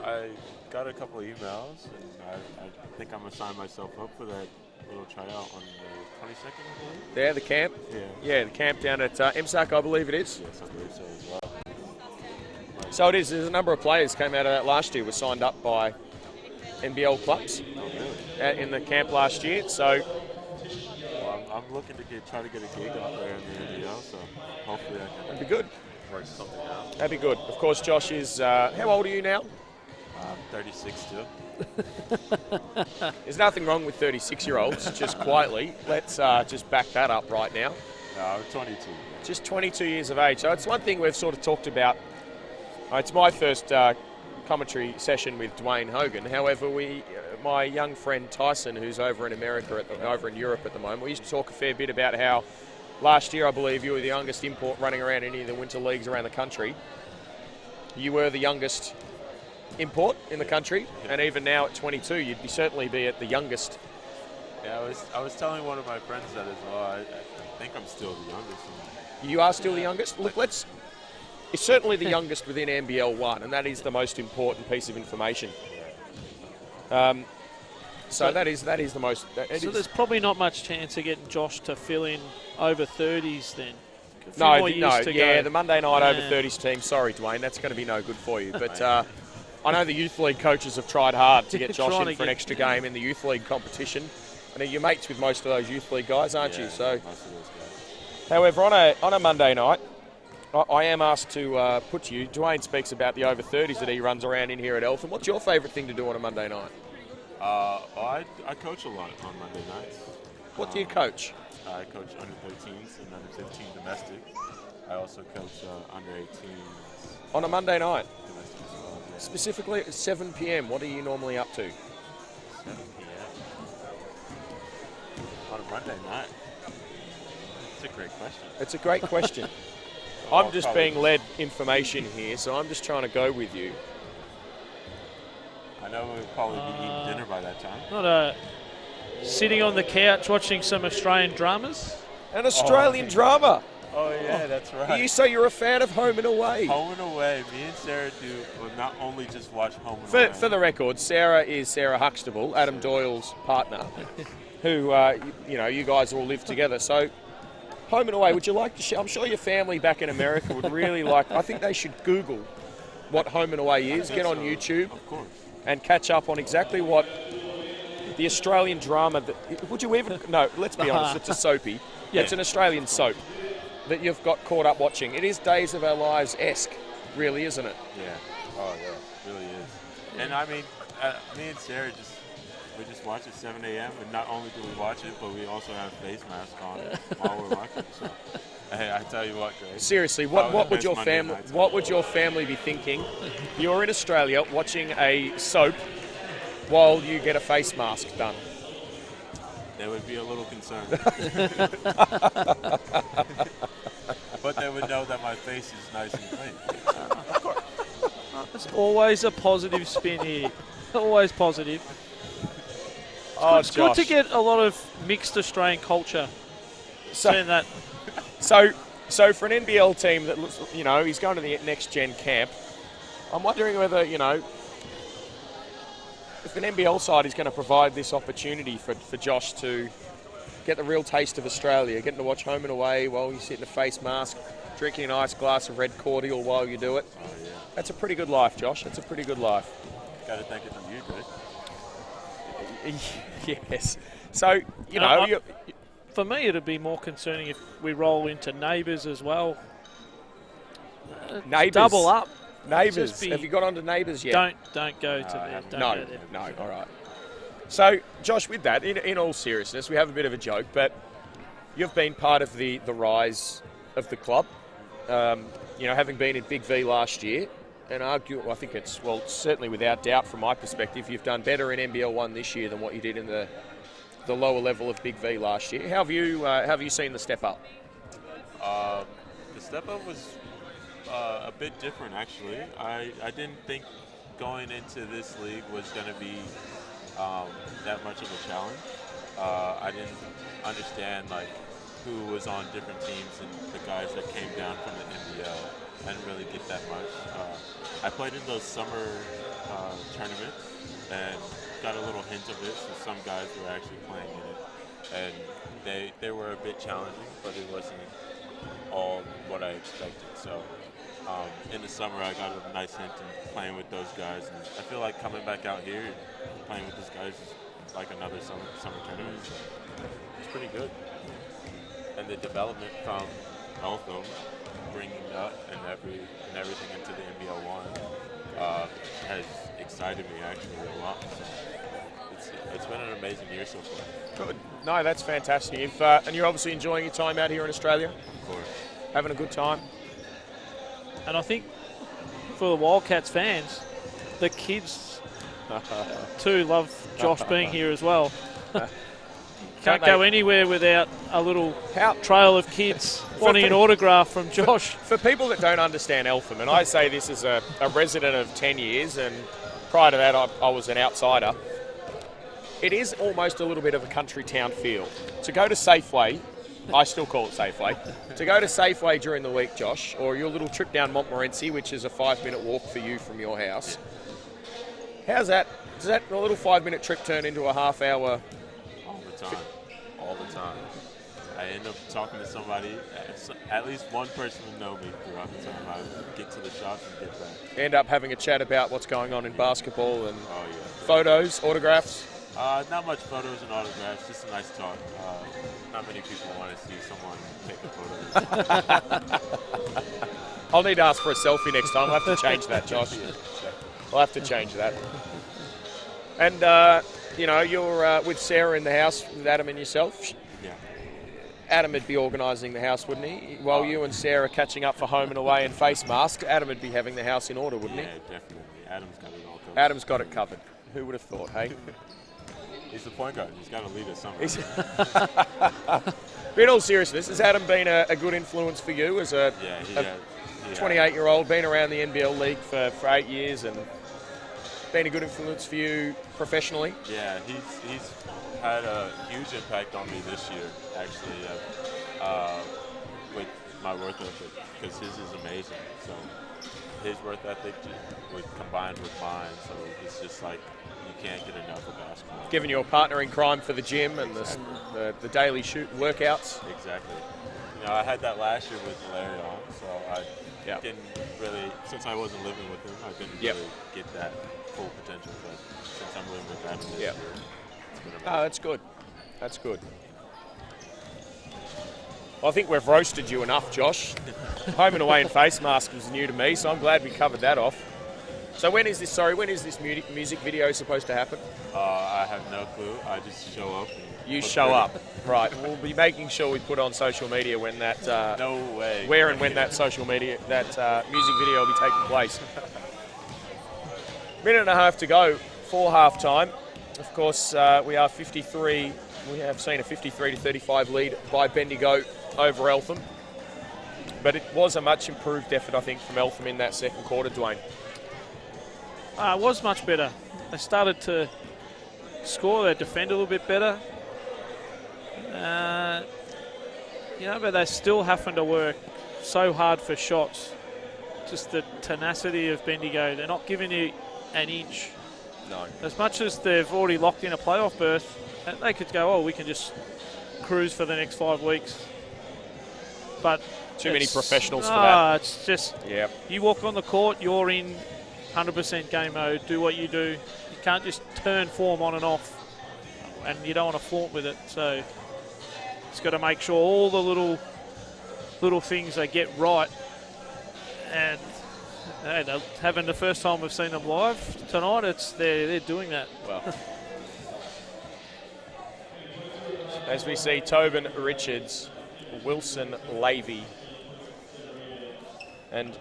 I got a couple of emails, and I think I'm gonna sign myself up for that little tryout on the 22nd, I believe. There, the camp. Yeah, the camp down at MSAC, I believe it is. Yes, I believe so as well. So it is. There's a number of players came out of that last year. Were signed up by NBL clubs in the camp last year. So I'm looking to try to get a gig out there in the NBL. So hopefully I can. That'd be good. Work something out. That'd be good. Of course, Josh is. How old are you now? I'm 36 still. There's nothing wrong with 36-year-olds. Just quietly, let's just back that up right now. No, I'm 22. Just 22 years of age. So it's one thing we've sort of talked about. It's my first commentary session with Dwayne Hogan. However, my young friend Tyson, who's over in America, over in Europe at the moment, we used to talk a fair bit about how last year, I believe, you were the youngest import running around any of the winter leagues around the country. You were the youngest import in the country, and even now at 22, you'd certainly be at the youngest. Yeah, I was telling one of my friends that as well. I think I'm still the youngest. You are still the youngest? Look, it's certainly the youngest within NBL1, and that is the most important piece of information. So that is the most. So there's probably not much chance of getting Josh to fill in over 30s then. No, the Monday night over 30s team. Sorry, Dwayne, that's going to be no good for you. But I know the youth league coaches have tried hard to get Josh in for an extra game in the youth league competition. I know you're mates with most of those youth league guys, aren't you? So, most of those guys. However, on a Monday night, I am asked to put to you, Dwayne speaks about the over 30s that he runs around in here at Eltham. What's your favourite thing to do on a Monday night? I coach a lot on Monday nights. What do you coach? I coach under 13s and under 15 domestic. I also coach under 18s. On a Monday night? Domestic as well, yeah. Specifically at 7 p.m, what are you normally up to? 7 p.m. on a Monday night? It's a great question. It's a great question. So I'm just being led information here, so I'm just trying to go with you. I know we'll probably be eating dinner by that time. Not sitting on the couch watching some Australian dramas. An Australian drama. Oh, yeah, that's right. So you're a fan of Home and Away. Home and Away. Me and Sarah will not only just watch Home and Away. For the record, Sarah is Sarah Huxtable, Adam Doyle's partner, who, you guys all live together. So Home and Away, would you like to share? I'm sure your family back in America would really like, I think they should Google what Home and Away is, get on YouTube, of course, and catch up on exactly what the Australian drama, would you even, no, let's be honest, it's a soapy. Yeah. It's an Australian soap that you've got caught up watching. It is Days of Our Lives-esque, really, isn't it? Yeah. Oh, yeah, it really is. And I mean, me and Sarah we just watch at 7 a.m. and not only do we watch it, but we also have face masks on while we're watching. So, hey, I tell you what, Greg. Seriously, what would your family be thinking? You're in Australia watching a soap while you get a face mask done. They would be a little concerned. But they would know that my face is nice and clean. There's always a positive spin here. Always positive. It's good to get a lot of mixed Australian culture. So for an NBL team that looks, he's going to the next gen camp, I'm wondering whether, if an NBL side is going to provide this opportunity for Josh to get the real taste of Australia, getting to watch Home and Away while you sit in a face mask, drinking a nice glass of red cordial while you do it. Oh, yeah. That's a pretty good life, Josh. That's a pretty good life. Got to thank it from you, Greg. Yes. So, for me, it'd be more concerning if we roll into Neighbours as well. Neighbours. Double up. Neighbours. Have you got onto Neighbours yet? Don't go to there. Don't no, go there. No, all right. So, Josh, with that, in all seriousness, we have a bit of a joke, but you've been part of the rise of the club, having been in Big V last year, and I think it's, certainly without doubt from my perspective, you've done better in NBL1 this year than what you did in the lower level of Big V last year. How have you seen the step up? The step up was a bit different, actually. I didn't think going into this league was going to be that much of a challenge. I didn't understand who was on different teams and the guys that came down from the NBL. I didn't really get that much. I played in those summer tournaments and got a little hint of it. So some guys were actually playing in it, and they were a bit challenging, but it wasn't all what I expected. So in the summer, I got a nice hint in playing with those guys, and I feel like coming back out here and playing with those guys is like another summer tournament. So it's pretty good. And the development from Eltham, bringing up and everything into the NBL1 has excited me actually a lot. So it's been an amazing year so far. Good. No, that's fantastic. And you're obviously enjoying your time out here in Australia? Of course. Having a good time? And I think for the Wildcats fans, the kids too love Josh being here as well. Can't go anywhere without a little trail of kids wanting an autograph from Josh. For people that don't understand Eltham, and I say this as a resident of 10 years, and prior to that I was an outsider, it is almost a little bit of a country town feel. To go to Safeway, I still call it Safeway, to go to Safeway during the week, Josh, or your little trip down Montmorency, which is a 5-minute walk for you from your house, how's that? Does that little 5-minute trip turn into a half-hour? All the time. I end up talking to somebody, at least one person will know me throughout the time I get to the shops and get back. End up having a chat about what's going on in basketball and photos, autographs? Not much photos and autographs, just a nice talk. Not many people want to see someone take a photo. I'll need to ask for a selfie next time. We'll have to change that, Josh. We'll have to change that. And, you're with Sarah in the house with Adam and yourself. Yeah. Adam would be organising the house, wouldn't he? While you and Sarah are catching up for home and away and face masks, Adam would be having the house in order, wouldn't he? Yeah, definitely. Adam's got it all covered. Adam's got it covered. Who would have thought, hey? He's the point guard. He's got to lead us somewhere. But in all seriousness, has Adam been a good influence for you as a 28-year-old, been around the NBL league for 8 years and been a good influence for you professionally? Yeah, he's had a huge impact on me this year, actually, with my work ethic, because his is amazing. So his work ethic combined with mine, so it's just like you can't get enough of basketball. Given you a partner in crime for the gym and the daily workouts. Exactly. I had that last year with Larry on, so I didn't really, since I wasn't living with him, I didn't really get that full potential. But since I'm living with Adam this year, it's been amazing. Oh, that's good. That's good. Well, I think we've roasted you enough, Josh. Home and away and face mask was new to me, so I'm glad we covered that off. So when is this music video supposed to happen? I have no clue. I just show up. You show up. Right. We'll be making sure we put on social media when that... no way. Where and when that music video will be taking place. Minute and a half to go for half-time. Of course, we have seen a 53-35 lead by Bendigo over Eltham. But it was a much improved effort, I think, from Eltham in that second quarter, Dwayne. It was much better. They started to score, they defend a little bit better. But they're still having to work so hard for shots. Just the tenacity of Bendigo. They're not giving you an inch. No. As much as they've already locked in a playoff berth, they could go, we can just cruise for the next 5 weeks. But too many professionals for that. It's just, you walk on the court, you're in 100% game mode, do what you do. You can't just turn form on and off, and you don't want to flaunt with it. So it's got to make sure all the little things they get right. And they're having the first time we've seen them live tonight, they're doing that. Well, as we see Tobin, Richards, Wilson, Lavey, and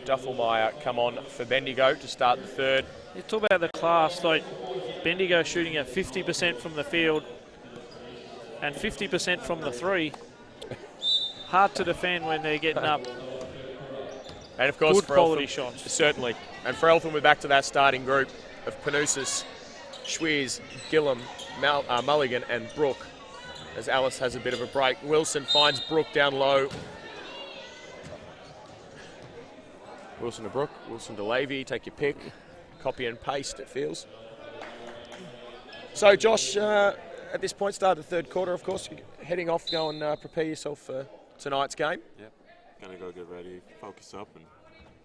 Duffelmeyer come on for Bendigo to start the third. You talk about the class, like Bendigo shooting at 50% from the field and 50% from the three. Hard to defend when they're getting up. And of course, good quality shots. Certainly. And for Eltham, we're back to that starting group of Panousis, Schweers, Gillam, Mulligan, and Brook, as Alice has a bit of a break. Wilson finds Brook down low. Wilson to Brook, Wilson to Lavey, take your pick. Copy and paste, it feels. So, Josh, at this point, start the third quarter, of course. You're heading off, go and prepare yourself for tonight's game. Yep. Gonna go get ready, focus up, and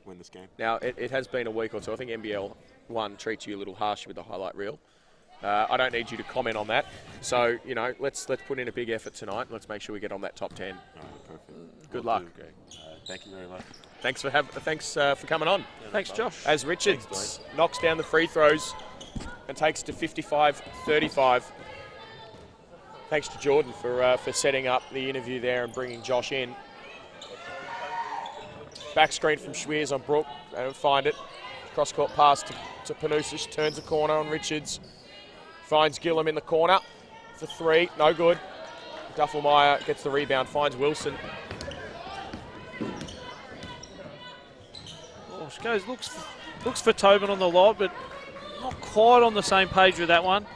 win this game. Now, it has been a week or two. I think NBL1 treats you a little harsh with the highlight reel. I don't need you to comment on that. So, let's put in a big effort tonight. Let's make sure we get on that top 10. All right, perfect. Good luck. Great. Thank you very much. Thanks for coming on. Thanks, Josh. As Richards knocks down the free throws and takes to 55-35. Thanks to Jordan for setting up the interview there and bringing Josh in. Back screen from Schweers on Brook. They don't find it. Cross-court pass to Panousis. Turns the corner on Richards. Finds Gillam in the corner. For three. No good. Duffelmeyer gets the rebound. Finds Wilson. Looks for Tobin on the lob, but not quite on the same page with that one.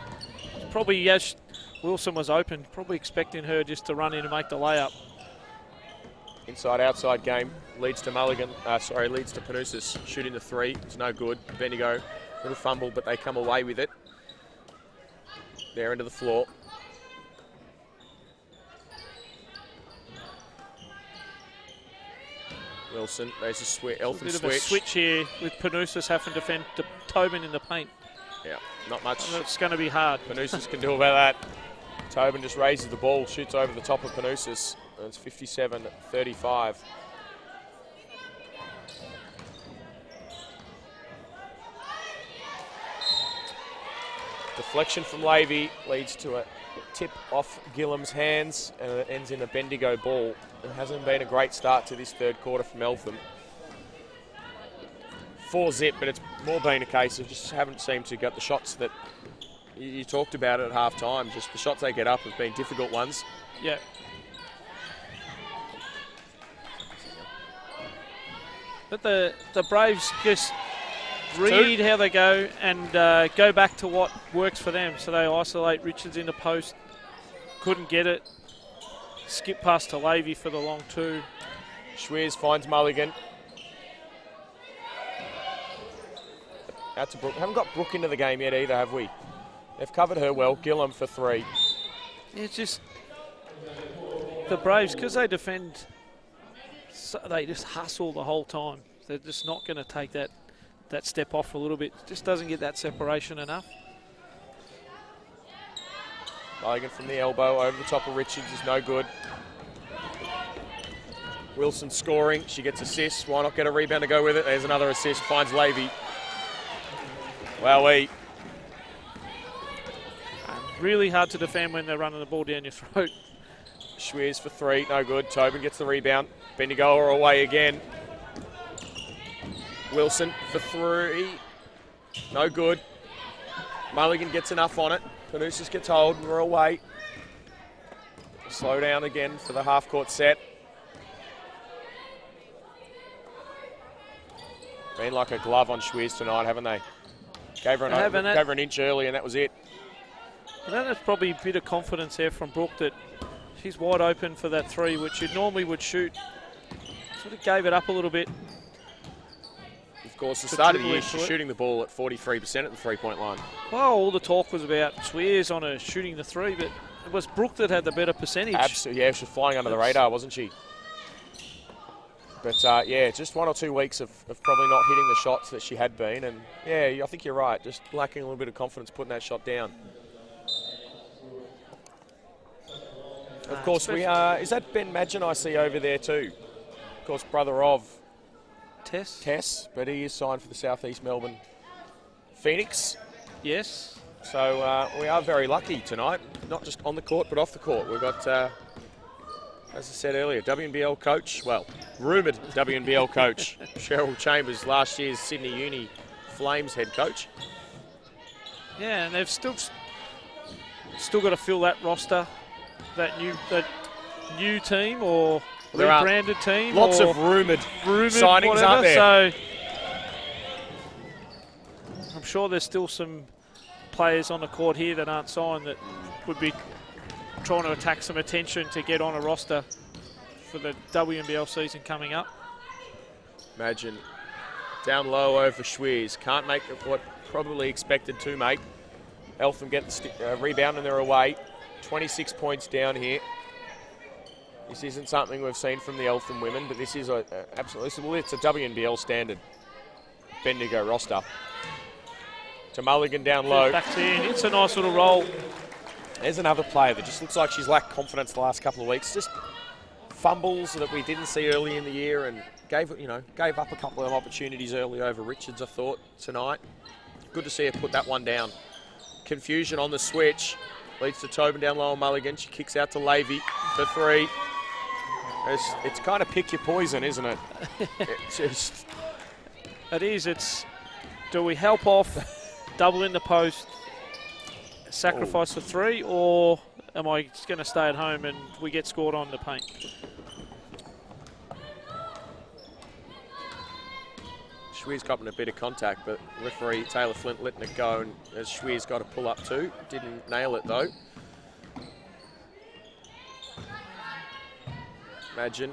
Probably, as Wilson was open, probably expecting her just to run in and make the layup. Inside-outside game leads to Panousis shooting the three. It's no good. Bendigo, little fumble, but they come away with it. They're into the floor. Wilson, there's a switch. Eltham switch. A bit of a switch here with Panousis having to defend Tobin in the paint. Yeah, not much It's going to be hard. Panousis can do about that. Tobin just raises the ball, shoots over the top of Panousis. And it's 57-35. Deflection from Lavey leads to a tip off Gillam's hands, and it ends in a Bendigo ball. It hasn't been a great start to this third quarter from Eltham. 4-zip, but it's more been a case of just haven't seemed to get the shots that you talked about at half time. Just the shots they get up have been difficult ones. Yeah. But the Braves just read how they go and go back to what works for them. So they isolate Richards in the post. Couldn't get it. Skip past to Lavey for the long two. Schweers finds Mulligan. Out to Brooke. Haven't got Brooke into the game yet either, have we? They've covered her well. Gillam for 3. It's just the Braves, because they defend, so they just hustle the whole time. They're just not going to take that step off a little bit. Just doesn't get that separation enough. Mulligan from the elbow over the top of Richards is no good. Wilson scoring. She gets assists. Why not get a rebound to go with it? There's another assist. Finds Lavey. Wowee. Really hard to defend when they're running the ball down your throat. Schweers for 3, no good. Tobin gets the rebound. Bendigo are away again. Wilson for 3, no good. Mulligan gets enough on it. Panousis gets hold and we're away. Slow down again for the half-court set. Been like a glove on Schweers tonight, haven't they? Gave her an inch early and that was it. And then there's probably a bit of confidence there from Brooke that she's wide open for that 3, which she normally would shoot. Sort of gave it up a little bit. Of course, the start of the year, she's shooting the ball at 43% at the three-point line. Well, all the talk was about Schweers on her shooting the 3, but it was Brooke that had the better percentage. Absolutely, yeah, she was flying under the radar, wasn't she? But, yeah, just 1 or 2 weeks of probably not hitting the shots that she had been. And, yeah, I think you're right, just lacking a little bit of confidence putting that shot down. Of course, is that Ben Madgen I see over there too? Of course, brother of Tess, but he is signed for the South East Melbourne Phoenix. Yes. So we are very lucky tonight, not just on the court, but off the court. We've got, as I said earlier, WNBL coach, well, rumoured WNBL coach, Cheryl Chambers, last year's Sydney Uni Flames head coach. Yeah, and they've still got to fill that roster. That new team or rebranded team. Lots of rumoured signings, whatever, aren't there? So I'm sure there's still some players on the court here that aren't signed that would be trying to attack some attention to get on a roster for the WNBL season coming up. Imagine down low over Schweers. Can't make what probably expected to make. Eltham get the rebound and they're away. 26 points down here. This isn't something we've seen from the Eltham women, but this is absolutely, it's a WNBL standard Bendigo roster. To Mulligan down low. Back to in. It's a nice little roll. There's another player that just looks like she's lacked confidence the last couple of weeks. Just fumbles that we didn't see early in the year and gave up a couple of opportunities early over Richards, I thought, tonight. Good to see her put that one down. Confusion on the switch. Leads to Tobin down low on Mulligan. She kicks out to Lavey for 3. It's kind of pick your poison, isn't it? It is. It's, do we help off, double in the post, sacrifice the 3, or am I just going to stay at home and we get scored on the paint? Schweers copping a bit of contact, but referee Taylor Flint letting it go, and as Schweers got a pull up too. Didn't nail it though. Madgen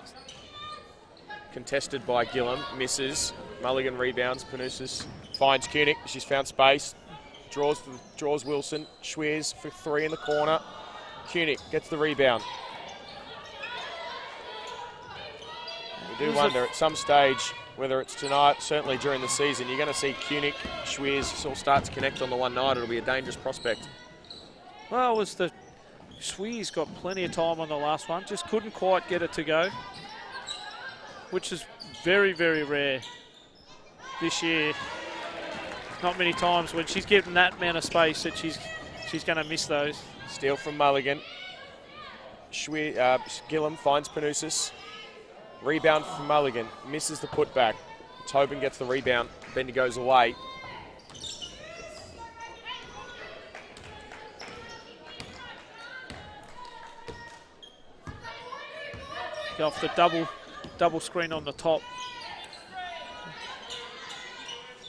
contested by Gillam, misses. Mulligan rebounds. Panousis finds Koenig. She's found space. Draws Wilson. Schweers for 3 in the corner. Koenig gets the rebound. We do wonder at some stage whether it's tonight, certainly during the season, you're going to see Kunick, Schweers all start to connect on the one night. It'll be a dangerous prospect. Well, Schweers got plenty of time on the last one, just couldn't quite get it to go, which is very, very rare this year. Not many times when she's given that amount of space that she's going to miss those. Steal from Mulligan. Gillum finds Panusis. Rebound from Mulligan. Misses the putback. Tobin gets the rebound. Bendigo's away. Go off the double screen on the top.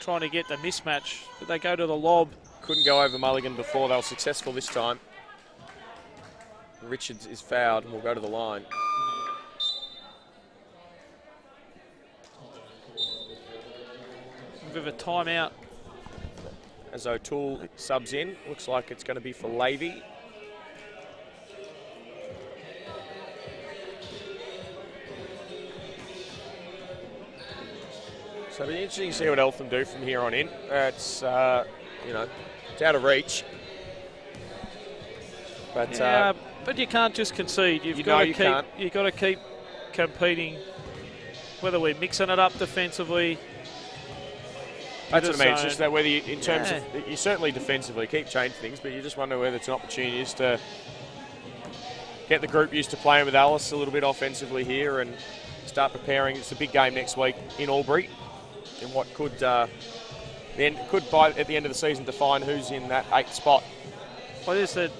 Trying to get the mismatch, but they go to the lob. Couldn't go over Mulligan before. They were successful this time. Richards is fouled and will go to the line. A bit of a timeout. As O'Toole subs in, looks like it's going to be for Lavey. So it'll be interesting to see what Eltham do from here on in. It's, it's out of reach. But yeah, but you can't just concede. You've got to keep competing. Whether we're mixing it up defensively. That's what I mean. It's just that whether you, in terms of, you certainly defensively keep changing things, but you just wonder whether it's an opportunity to get the group used to playing with Alice a little bit offensively here and start preparing. It's a big game next week in Albury, in what could at the end of the season define who's in that 8th spot. Well, it is that,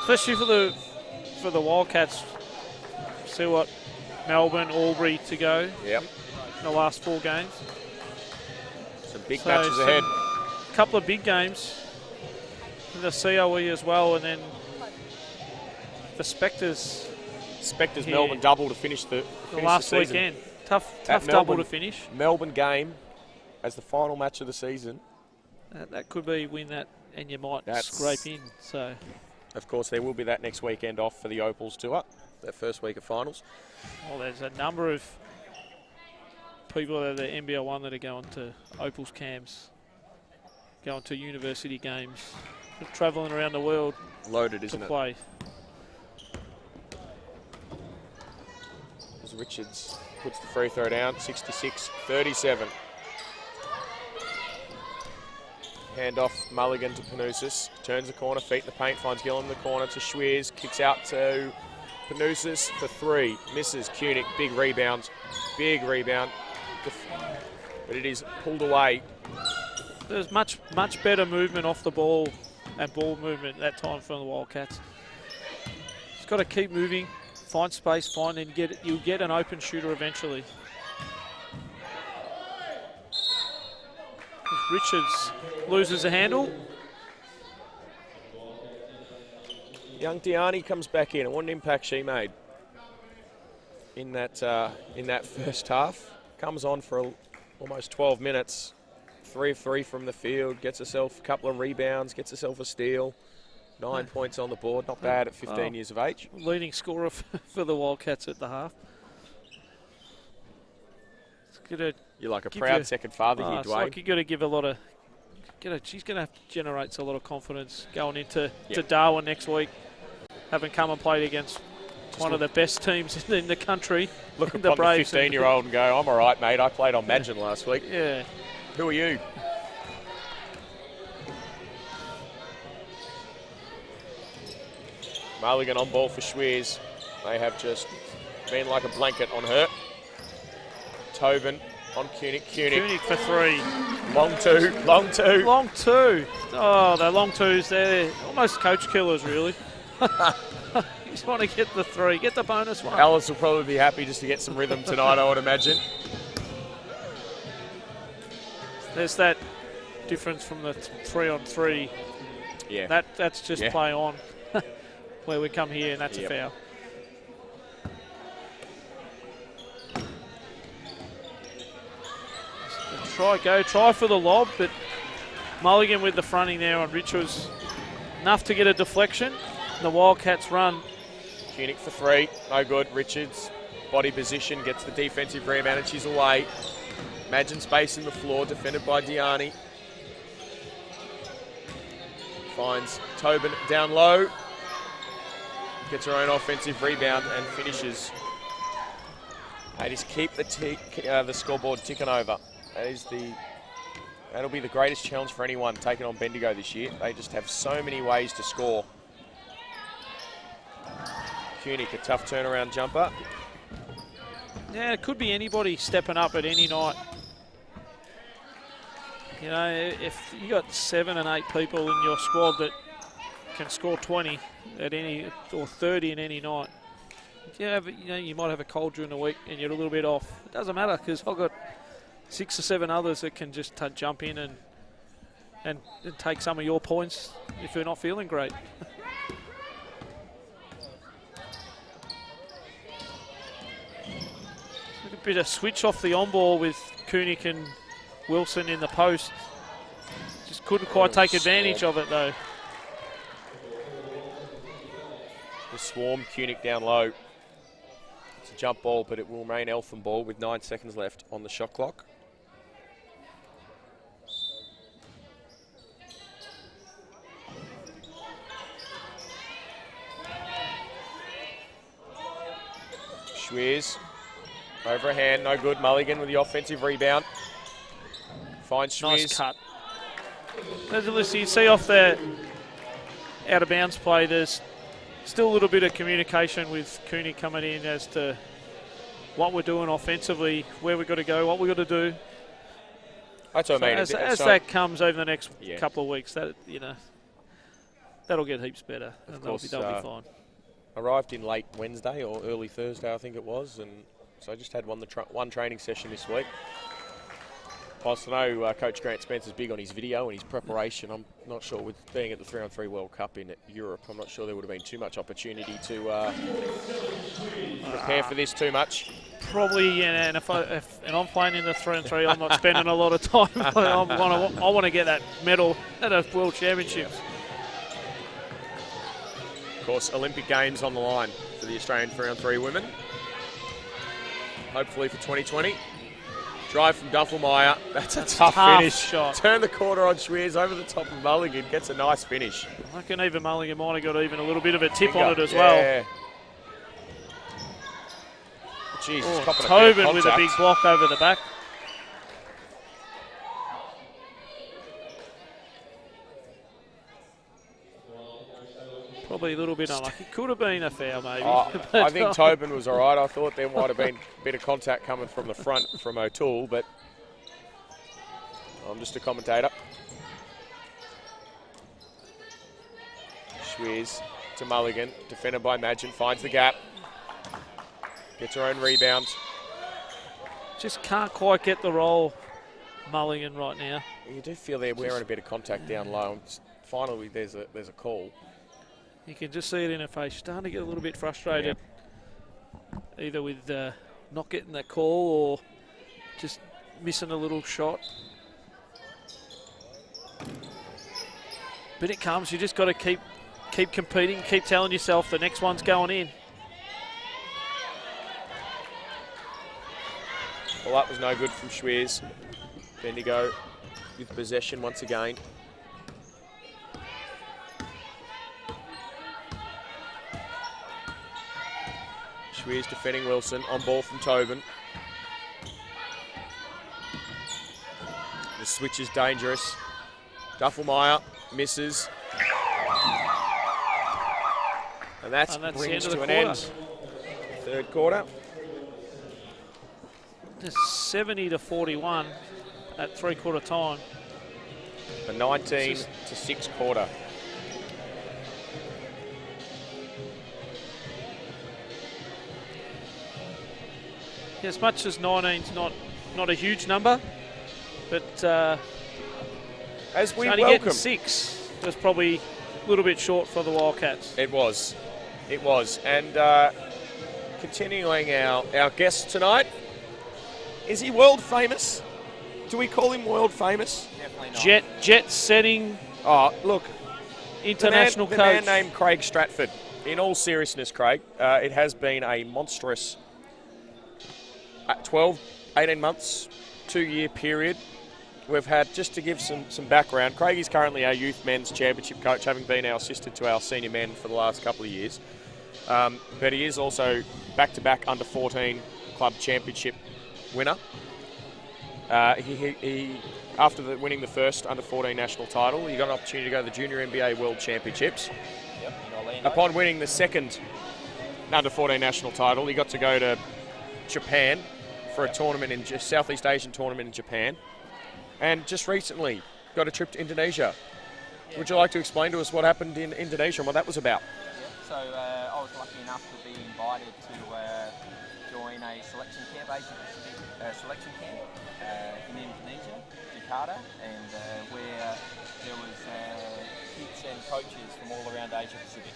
especially for the Wildcats. See what Melbourne, Albury to go. Yep. In the last 4 games. Some big matches ahead. A couple of big games in the COE as well, and then the Spectres. Spectres Melbourne double to finish the last season. weekend. Tough double to finish. Melbourne game as the final match of the season. That could be win that, and you might scrape in. So, of course, there will be that next weekend off for the Opals tour, their first week of finals. Well, there's a number of people that are the NBL1 that are going to Opals camps, going to university games, travelling around the world. Loaded, isn't to it? Play. As Richards puts the free throw down, 66-37. Hand off Mulligan to Panusis. Turns the corner, feet in the paint, finds Gillen in the corner to Schweers. Kicks out to Panusis for 3. Misses. Kunick, big rebound. Big rebound. But it is pulled away. There's much better movement off the ball and ball movement that time from the Wildcats. Just got to keep moving, find space, and you'll get an open shooter eventually. Richards loses a handle. Young Diani comes back in, and what an impact she made in that first half. Comes on for almost 12 minutes. 3 of 3 from the field, gets herself a couple of rebounds, gets herself a steal. 9 points on the board, not bad at 15 years of age. Leading scorer for the Wildcats at the half. You're like a proud second father here, Dwayne. Like you've got to give a lot of. She's going to generate a lot of confidence going into to Darwin next week, having come and played against one of the best teams in the country. Look upon the 15-year-old and go, I'm all right, mate. I played on Magin last week. Yeah. Who are you? Mulligan on ball for Schweers. They have just been like a blanket on her. Tobin on Kunick. Kunick for 3. Long two. Long two. Oh, the long twos, they're almost coach killers, really. You just want to get the 3, get the bonus one. Alice will probably be happy just to get some rhythm tonight, I would imagine. There's that difference from the 3-on-3. Yeah. That's just play on. Where we come here and that's a foul. Try for the lob, but Mulligan with the fronting there on Richards. Enough to get a deflection. The Wildcats run. Kunick for 3, no good. Richards, body position, gets the defensive rebound and she's away. Imagine space in the floor, defended by Diani. Finds Tobin down low. Gets her own offensive rebound and finishes. They just keep the scoreboard ticking over. That'll be the greatest challenge for anyone taking on Bendigo this year. They just have so many ways to score. Koenig, a tough turnaround jumper. Yeah, it could be anybody stepping up at any night. You know, if you got 7 and 8 people in your squad that can score 20 at any, or 30 in any night, you might have a cold during the week and you're a little bit off. It doesn't matter, because I've got 6 or 7 others that can just jump in and take some of your points if you're not feeling great. A bit of switch off the on ball with Koenig and Wilson in the post. Just couldn't quite take advantage of it though. The swarm, Koenig down low. It's a jump ball, but it will remain Eltham ball with 9 seconds left on the shot clock. Schweers. Over a hand, no good. Mulligan with the offensive rebound. Finds Schweers. Nice cut. As you see off the out of bounds play, there's still a little bit of communication with Koenig coming in as to what we're doing offensively, where we've got to go, what we've got to do. That's what I mean. As that comes over the next couple of weeks, that'll get heaps better. Of course, they'll be fine. Arrived in late Wednesday or early Thursday, I think it was, and so I just had one training session this week. Whilst I know Coach Grant Spencer's big on his video and his preparation, I'm not sure with being at the 3-on-3 World Cup in Europe, I'm not sure there would have been too much opportunity to prepare for this too much. Probably, and if I'm playing in the 3-on-3, I'm not spending a lot of time. I want to get that medal at a World Championships. Of course, Olympic Games on the line for the Australian 3-on-3 women. Hopefully for 2020. Drive from Duffelmeyer. That's a tough finish. Shot. Turn the corner on Schweers over the top of Mulligan. Gets a nice finish. I reckon even Mulligan might have got even a little bit of a tip on it as well. Jeez, Tobin with a big block over the back. Probably a little bit unlucky. Could have been a foul, maybe. I think Tobin was all right. I thought there might have been a bit of contact coming from the front from O'Toole, but I'm just a commentator. Schweers to Mulligan, defended by Madgen, finds the gap. Gets her own rebound. Just can't quite get the roll, Mulligan, right now. You do feel they're wearing a bit of contact down low. Finally, there's a call. You can just see it in her face. She's starting to get a little bit frustrated, either with not getting that call or just missing a little shot. But it comes. You just got to keep competing, keep telling yourself the next one's going in. Well, that was no good from Schweers. Bendigo with possession once again. Schweers defending Wilson, on ball from Tobin. The switch is dangerous. Duffelmeyer misses. And that's brings to an end. Third quarter. Just 70-41 at 3-quarter time. A 19-6 quarter. As much as 19's not a huge number, but as we only welcome getting 6 was probably a little bit short for the Wildcats. It was, and continuing our guest tonight, is he world famous? Do we call him world famous? Definitely not. Jet setting. Oh, look, international coach. The man named Craig Stratford. In all seriousness, Craig, it has been a monstrous 12, 18 months 2-year period, we've had, just to give some background, Craig is currently our youth men's championship coach, having been our assistant to our senior men for the last couple of years. But he is also back-to-back under-14 club championship winner. He after winning the first under-14 national title, he got an opportunity to go to the Junior NBA World Championships. Yep, in Orlando. Upon winning the second under-14 national title, he got to go to Japan for a tournament in Southeast Asian tournament in Japan, and just recently got a trip to Indonesia. Yeah. Would you like to explain to us what happened in Indonesia and what that was about? Yeah. So I was lucky enough to be invited to join a selection camp, selection camp in Indonesia, Jakarta, and where there was kids and coaches from all around Asia Pacific.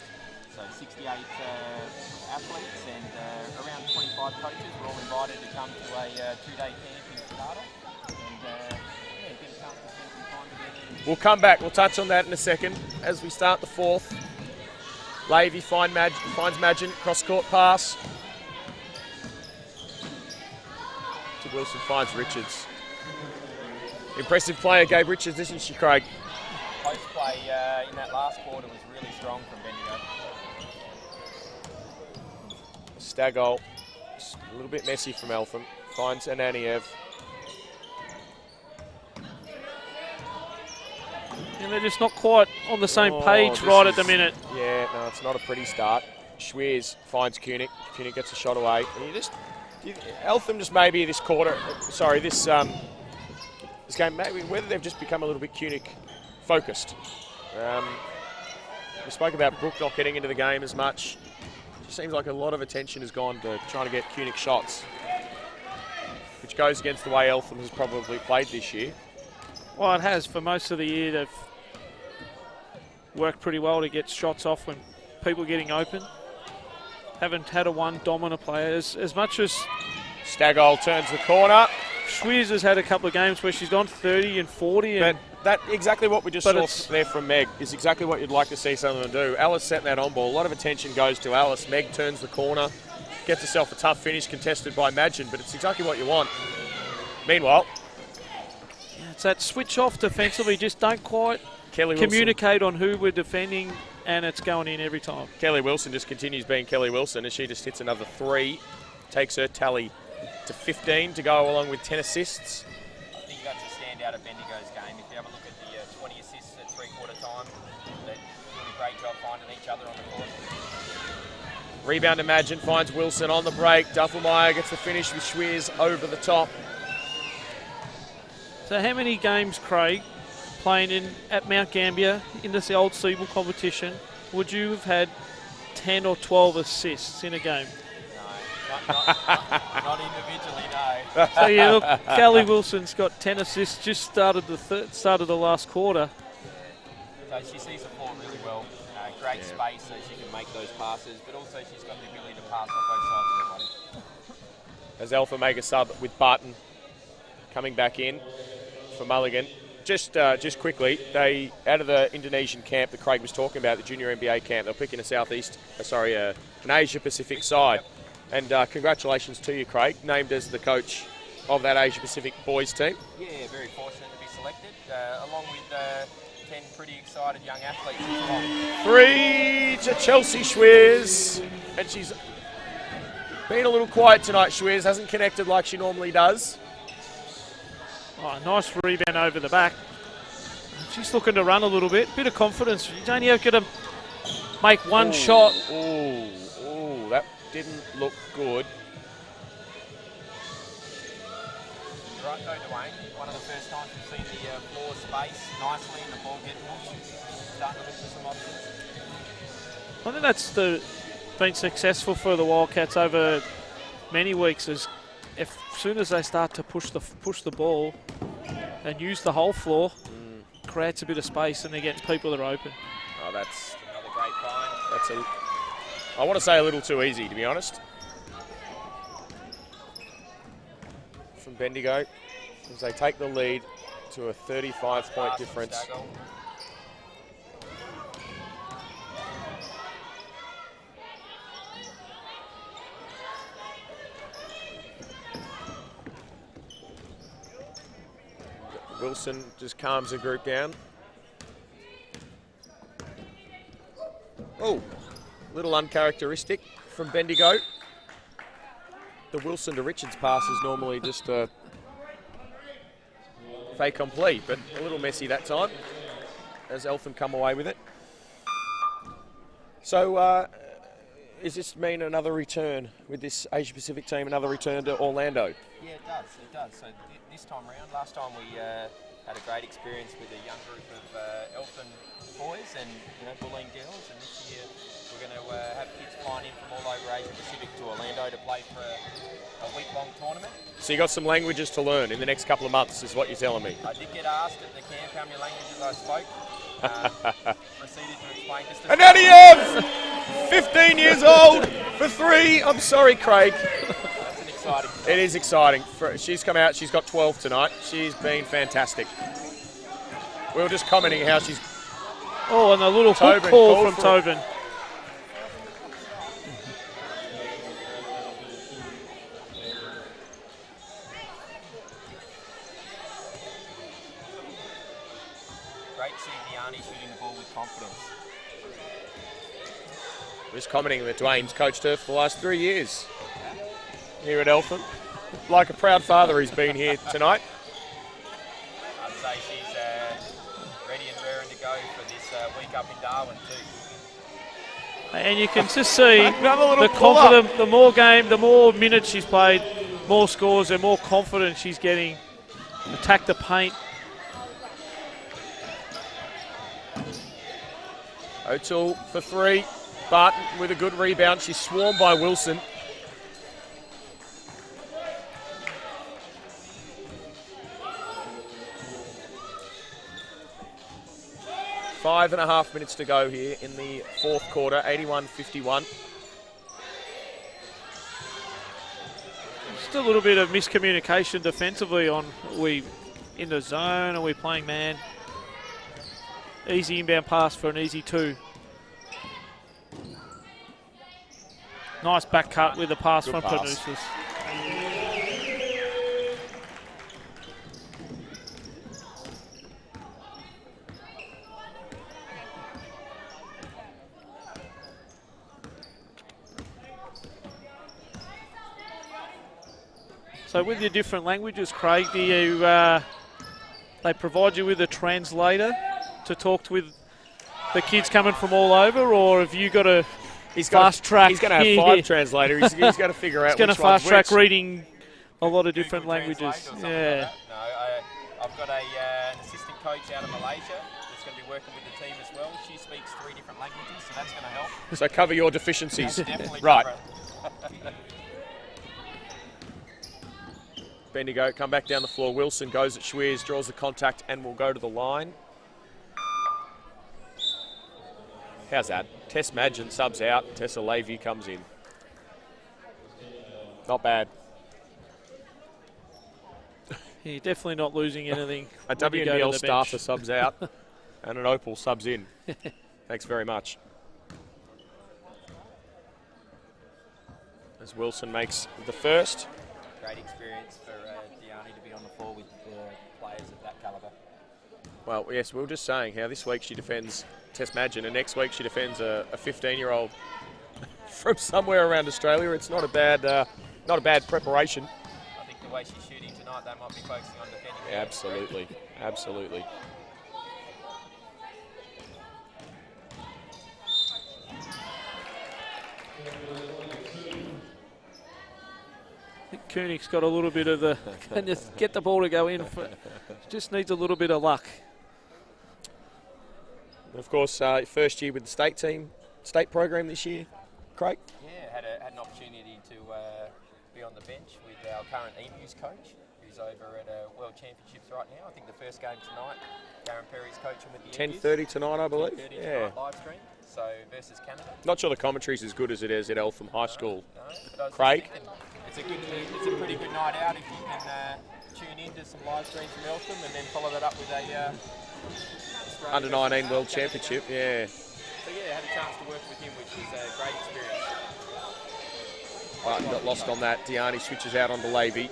So 68 athletes and around 25 coaches were all invited to come to a 2-day camp in Jakarta. And get a chance to spend some time together. We'll come back. We'll touch on that in a second as we start the fourth. Lavey finds Madgen, cross-court pass. To Wilson, finds Richards. Impressive player, Gabe Richards, isn't she, Craig? Post play in that last quarter was really strong from Bendigo. Stagol, a little bit messy from Eltham. Finds Ananiev. And they're just not quite on the same page right at the minute. Yeah, no, it's not a pretty start. Schweers finds Koenig. Koenig gets a shot away. And Eltham just maybe this quarter, this game, maybe whether they've just become a little bit Koenig focused. We spoke about Brook not getting into the game as much. It just seems like a lot of attention has gone to trying to get Koenig shots, which goes against the way Eltham has probably played this year. Well, it has. For most of the year, they've worked pretty well to get shots off when people are getting open. Haven't had a one dominant player. As much as Stagol turns the corner. Schweers has had a couple of games where she's gone 30 and 40. But that exactly what we just saw there from Meg is exactly what you'd like to see someone do. Alice setting that on ball. A lot of attention goes to Alice. Meg turns the corner, gets herself a tough finish contested by Madgen, but it's exactly what you want. Meanwhile, it's that switch off defensively. Just don't quite communicate on who we're defending, and it's going in every time. Kelly Wilson just continues being Kelly Wilson as she just hits another 3, takes her tally to 15 to go along with 10 assists. I think that's a standout of Bendigo's game. If you have a look at the 20 assists at three-quarter time, they're doing a great job finding each other on the court. Rebound Imagine finds Wilson on the break. Duffelmeyer gets the finish with Schweers over the top. So how many games, Craig, playing at Mount Gambier in this old Siebel competition, would you have had 10 or 12 assists in a game? No, not individually, no. So yeah, look, Kelly Wilson's got 10 assists, just started the last quarter. So she sees the floor really well. Great space so she can make those passes, but also she's got the ability to pass off both sides of her body. As Alpha make a sub with Barton coming back in for Mulligan. Just quickly, they out of the Indonesian camp that Craig was talking about, the Junior NBA camp, they're picking an Asia Pacific side. And congratulations to you, Craig, named as the coach of that Asia Pacific boys team. Yeah, very fortunate to be selected, along with 10 pretty excited young athletes as well. 3 to Chelsea Schweers, and she's been a little quiet tonight. Schweers hasn't connected like she normally does. Oh, nice rebound over the back. She's looking to run a little bit. Bit of confidence. You only have to make one shot. Ooh, that didn't look good. You're right though, Dwayne. One of the first times we've seen the floor space nicely and the ball get pushed. Starting to look for some options. I think that's been successful for the Wildcats over many weeks. As soon as they start to push the ball and use the whole floor, creates a bit of space and they're getting people that are open. Oh, that's another great find. I want to say a little too easy, to be honest. From Bendigo, as they take the lead to a 35-point difference. Wilson just calms the group down. Oh, little uncharacteristic from Bendigo. The Wilson to Richards pass is normally just a fait complete, but a little messy that time as Eltham come away with it. So, does this mean another return with this Asia Pacific team, another return to Orlando? Yeah, it does. It does. So this time round, last time we had a great experience with a young group of Eltham boys and Bulleen girls, and this year we're going to have kids flying in from all over Asia Pacific to Orlando to play for a week-long tournament. So you got some languages to learn in the next couple of months, is what you're telling me. I did get asked at the camp how many languages I spoke. Proceeded to explain just And now you have 15 years old for 3. I'm sorry, Craig. That's an exciting. It is exciting. She's come out, she's got 12 tonight. She's been fantastic. We were just commenting how she's... Oh, and a little hook Tobin call called from for it. Tobin. Great to see Diani shooting the ball with confidence. We're just commenting that Dwayne's coached her for the last 3 years here at Eltham. Like a proud father, he's been here tonight. I'd say she's ready and raring to go for this week up in Darwin too. And you can just see Another little the pull-up. confidence, the more minutes she's played, more scores and more confidence she's getting. Attack the paint. O'Toole for 3. Barton with a good rebound. She's swarmed by Wilson. Five and a half minutes to go here in the fourth quarter, 81-51. Just a little bit of miscommunication defensively on are we in the zone, are we playing man? Easy inbound pass for an easy 2. Nice back cut with the pass Good from pass. Panusis. So with your different languages, Craig, do you they provide you with a translator to talk with the kids coming from all over, or have you got to fast track? He's going to have 5 translators. He's got to figure out He's going to which one's fast track which. reading a lot of different Google languages. Translate or something Yeah. like that. No, I've got an assistant coach out of Malaysia that's going to be working with the team as well. She speaks 3 different languages, so that's going to help. So cover your deficiencies. Definitely Right. cover it. Bendigo come back down the floor. Wilson goes at Schweers, draws the contact, and will go to the line. How's that? Tess Madgen subs out. Tessa Levy comes in. Not bad. You're definitely not losing anything. A when you go to WNBL the starter bench. subs out, and an Opal subs in. Thanks very much. As Wilson makes the first. Great experience for Diani to be on the floor with players of that calibre. Well, yes, we were just saying how this week she defends Tess Madgen, and next week she defends a 15-year-old from somewhere around Australia. It's not a bad preparation. I think the way she's shooting tonight, they might be focusing on defending her. Absolutely, absolutely. I think Koenig's got a little bit of the, can just get the ball to go in. Just needs a little bit of luck. And of course, first year with the state team, state program this year, Craig. Yeah, had an opportunity to be on the bench with our current Emus coach, who's over at World Championships right now. I think the first game tonight, Darren Perry's coaching with the 10:30 tonight, I believe. 10:30 Yeah. tonight live stream. So versus Canada. Not sure the commentary's as good as it is at Eltham High School. No, but I was just Craig? thinking, it's a pretty good night out if you can tune into some live streams from Eltham and then follow that up with a Australian Under versus 19 World Canada. Championship, yeah. So yeah, had a chance to work with him, which was a great experience. Barton got lost on that. Diani switches out onto Levy.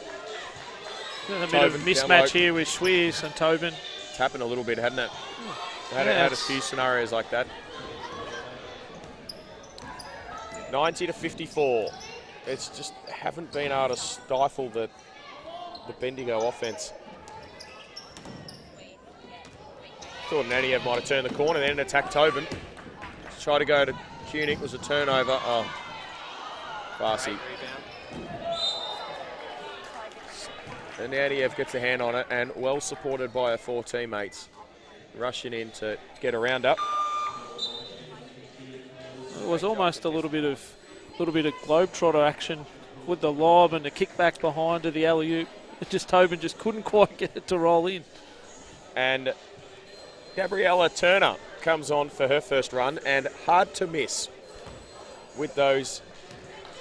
A bit of a mismatch here with Schweers and Tobin. It's happened a little bit, hadn't it? Had a few scenarios like that. 90 to 54. It's just haven't been able to stifle the Bendigo offense. Thought Naniev might have turned the corner, then attacked Tobin. Tried to go to Koenig, was a turnover. Oh, Farsi. And Naniev gets a hand on it, and well supported by her 4 teammates. Rushing in to get a round up. It was almost a little bit of globetrotter action with the lob and the kick back behind to the alley-oop. Tobin just couldn't quite get it to roll in. And Gabriella Turner comes on for her first run, and hard to miss with those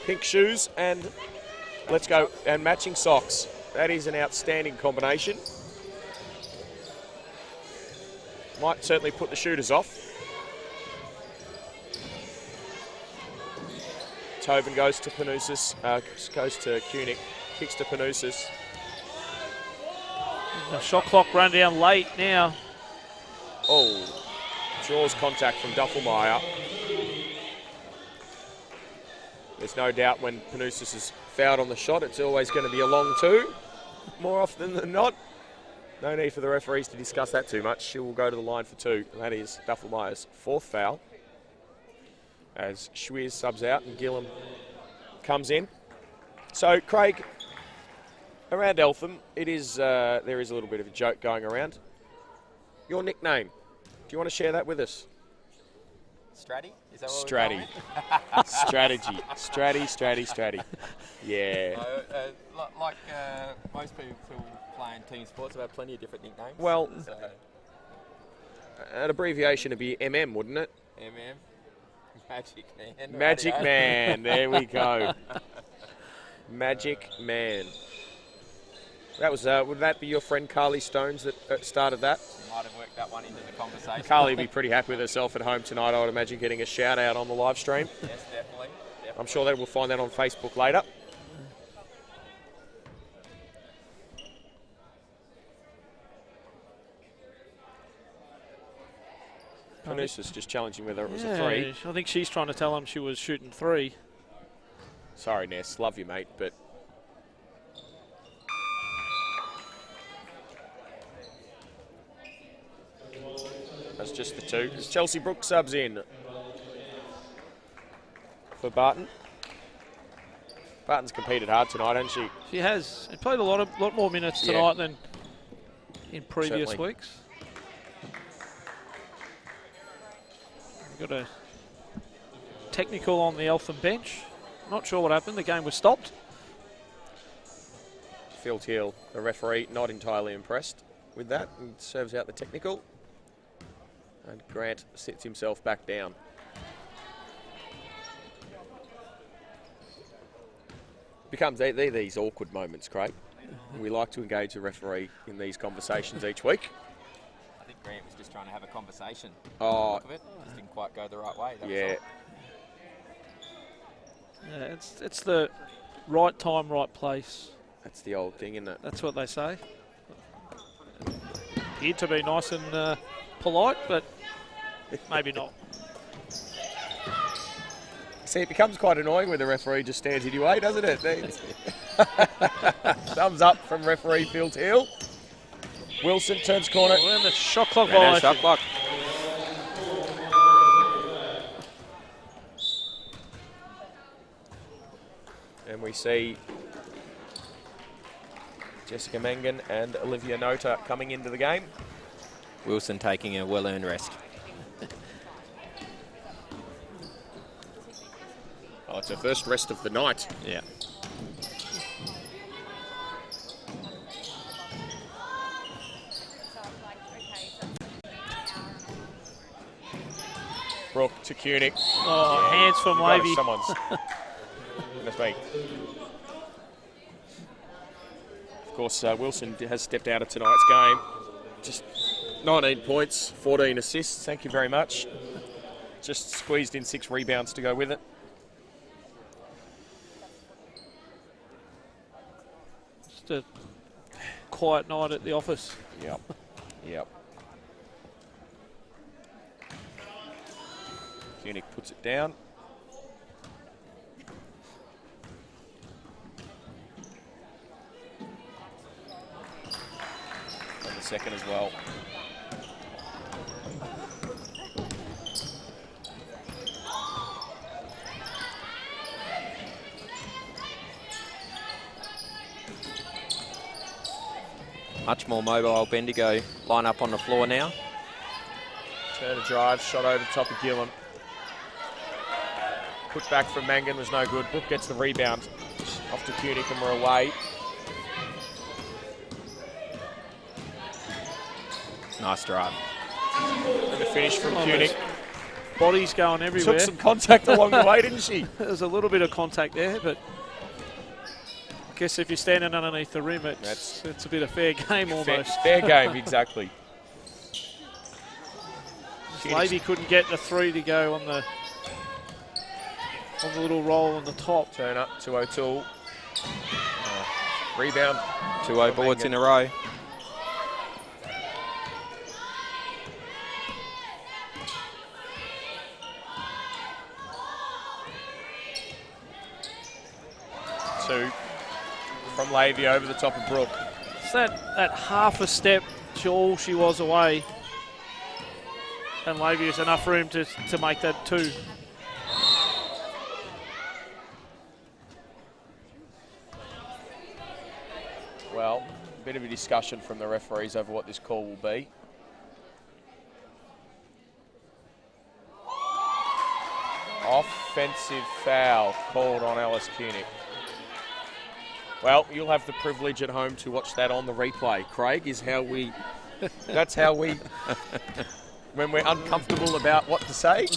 pink shoes and let's go and matching socks. That is an outstanding combination. Might certainly put the shooters off. Tobin goes to Panousis, goes to Koenig, kicks to Panousis. The shot clock run down late now. Oh, draws contact from Duffelmeyer. There's no doubt when Panousis is fouled on the shot, it's always going to be a long 2, more often than not. No need for the referees to discuss that too much. She will go to the line for 2, and that is Duffelmeyer's 4th foul. As Schweers subs out and Gillam comes in. So, Craig, around Eltham, there is a little bit of a joke going around. Your nickname, do you want to share that with us? Stratty? Is that what Stratty. Stratty. Yeah. Like most people playing team sports, I've had plenty of different nicknames. Well, so. An abbreviation would be MM, wouldn't it? MM. Magic Man. Magic Man. There we go. Magic Man. That was. Would that be your friend Carly Stones that started that? Might have worked that one into the conversation. Carly would be pretty happy with herself at home tonight, I would imagine, getting a shout out on the live stream. Yes, definitely. I'm sure that we'll find that on Facebook later. Panousis just challenging whether it was a 3. I think she's trying to tell him she was shooting 3. Sorry, Ness. Love you, mate, but... That's just the 2. As Chelsea Brooks subs in for Barton. Barton's competed hard tonight, hasn't she? She has. She played a lot more minutes tonight than in previous Certainly. weeks. We've got a technical on the Eltham bench. Not sure what happened. The game was stopped. Phil Teal, the referee, not entirely impressed with that and serves out the technical. And Grant sits himself back down. Becomes these awkward moments, Craig. We like to engage the referee in these conversations each week. I think Grant was just trying to have a conversation. Oh, Look of it. Just didn't quite go the right way. That yeah. was all. Yeah, it's the right time, right place. That's the old thing, isn't it? That's what they say. Appeared to be nice and polite, but maybe not. See, it becomes quite annoying when the referee just stands in your way, doesn't it? Thumbs up from referee Phil Teal. Wilson turns corner. We're in the shot clock And a violation. shot clock. And we see Jessica Mengen and Olivia Nota coming into the game. Wilson taking a well-earned rest. Oh, it's her first rest of the night. Yeah. Brooke to Koenig. Oh, hands from Right, Wavy. someone's. Goodness me. Of course, Wilson has stepped out of tonight's game. Just 19 points, 14 assists. Thank you very much. Just squeezed in 6 rebounds to go with it. Just a quiet night at the office. Yep. Yep. Koenig puts it down. And the second as well. Much more mobile Bendigo line up on the floor now. Turn a drive, shot over the top of Gillam. Put back from Mangan was no good. Brook gets the rebound. Off to Koenig and we're away. Nice drive. And the finish from Koenig. Bodies going everywhere. Took some contact along the way, didn't she? There's a little bit of contact there, but I guess if you're standing underneath the rim, it's a bit of fair game almost. Fair game, exactly. Levy couldn't get the three to go on the little roll on the top. Turn up to O'Toole. Rebound. 2-0 boards in a row. Two from Levy over the top of Brook. It's that half a step all she was away. And Levy has enough room to make that two. Well, a bit of a discussion from the referees over what this call will be. Offensive foul called on Alice Koenig. Well, you'll have the privilege at home to watch that on the replay. Craig, that's how we, when we're uncomfortable about what to say,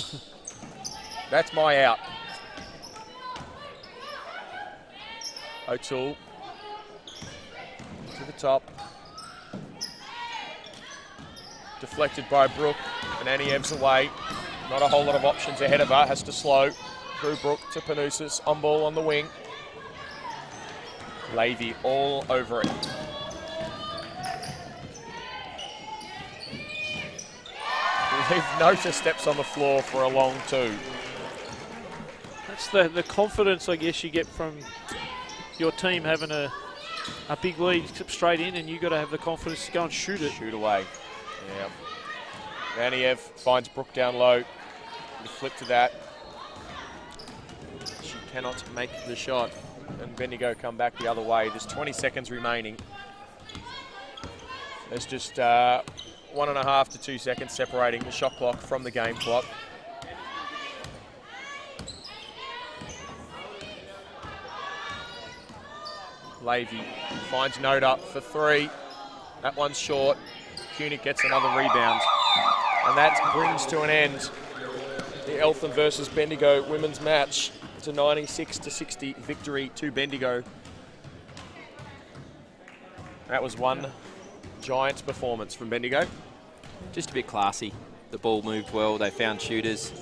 that's my out. O'Toole to the top. Deflected by Brook, and Aniev's away. Not a whole lot of options ahead of her, has to slow. Through Brook to Panousis, on ball on the wing. Levy all over it. We've noticed steps on the floor for a long two. That's the confidence, I guess, you get from your team having a big lead straight in, and you've got to have the confidence to go and shoot it. Shoot away. Yeah. Aniev finds Brook down low. The flip to that. She cannot make the shot. And Bendigo come back the other way. There's 20 seconds remaining. There's just 1.5 to 2 seconds separating the shot clock from the game clock. Levy finds Note up for three. That one's short. Koenig gets another rebound. And that brings to an end the Eltham versus Bendigo women's match. It's a 96-60 victory to Bendigo. That was one giant performance from Bendigo. Just a bit classy. The ball moved well. They found shooters,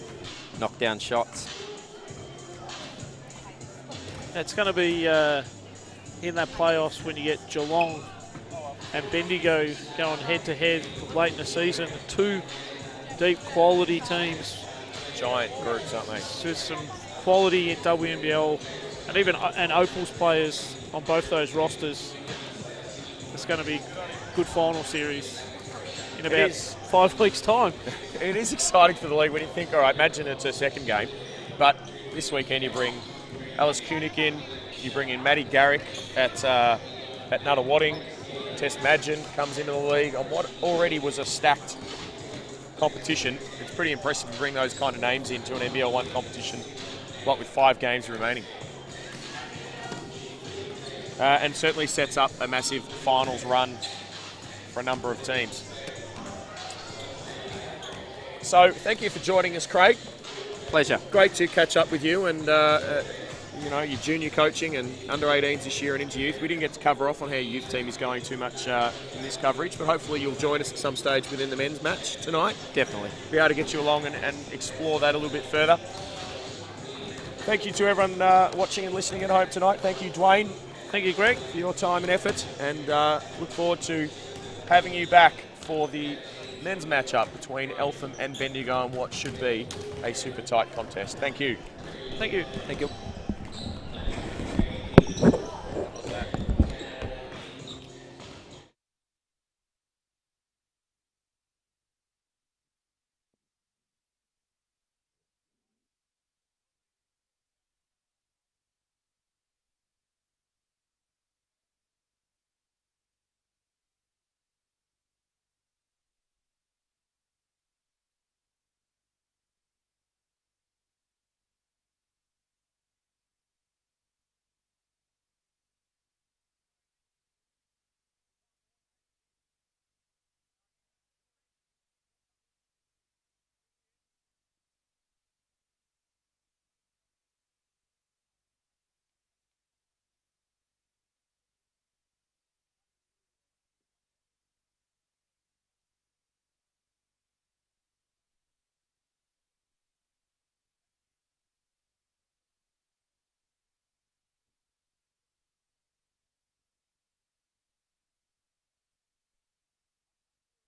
knocked down shots. It's going to be in that playoffs when you get Geelong and Bendigo going head-to-head late in the season. Two deep quality teams. Giant groups, aren't they? There's some quality in WNBL and even Opal's players on both those rosters. It's going to be a good final series in about 5 weeks' time. It is exciting for the league when you think, all right, imagine it's a second game, but this weekend you bring Alice Koenig in, you bring in Maddie Garrick at Nuttawading, Tess Madgen comes into the league on what already was a stacked competition. It's pretty impressive to bring those kind of names into an NBL1 competition, what with 5 games remaining. And certainly sets up a massive finals run for a number of teams. So thank you for joining us, Craig. Pleasure. Great to catch up with you and you know, your junior coaching and under 18s this year and into youth. We didn't get to cover off on how your youth team is going too much in this coverage, but hopefully you'll join us at some stage within the men's match tonight. Definitely. Be able to get you along and explore that a little bit further. Thank you to everyone watching and listening at home tonight. Thank you, Dwayne. Thank you, Greg. for your time and effort, and look forward to having you back for the men's matchup between Eltham and Bendigo and what should be a super tight contest. Thank you. Thank you. Thank you.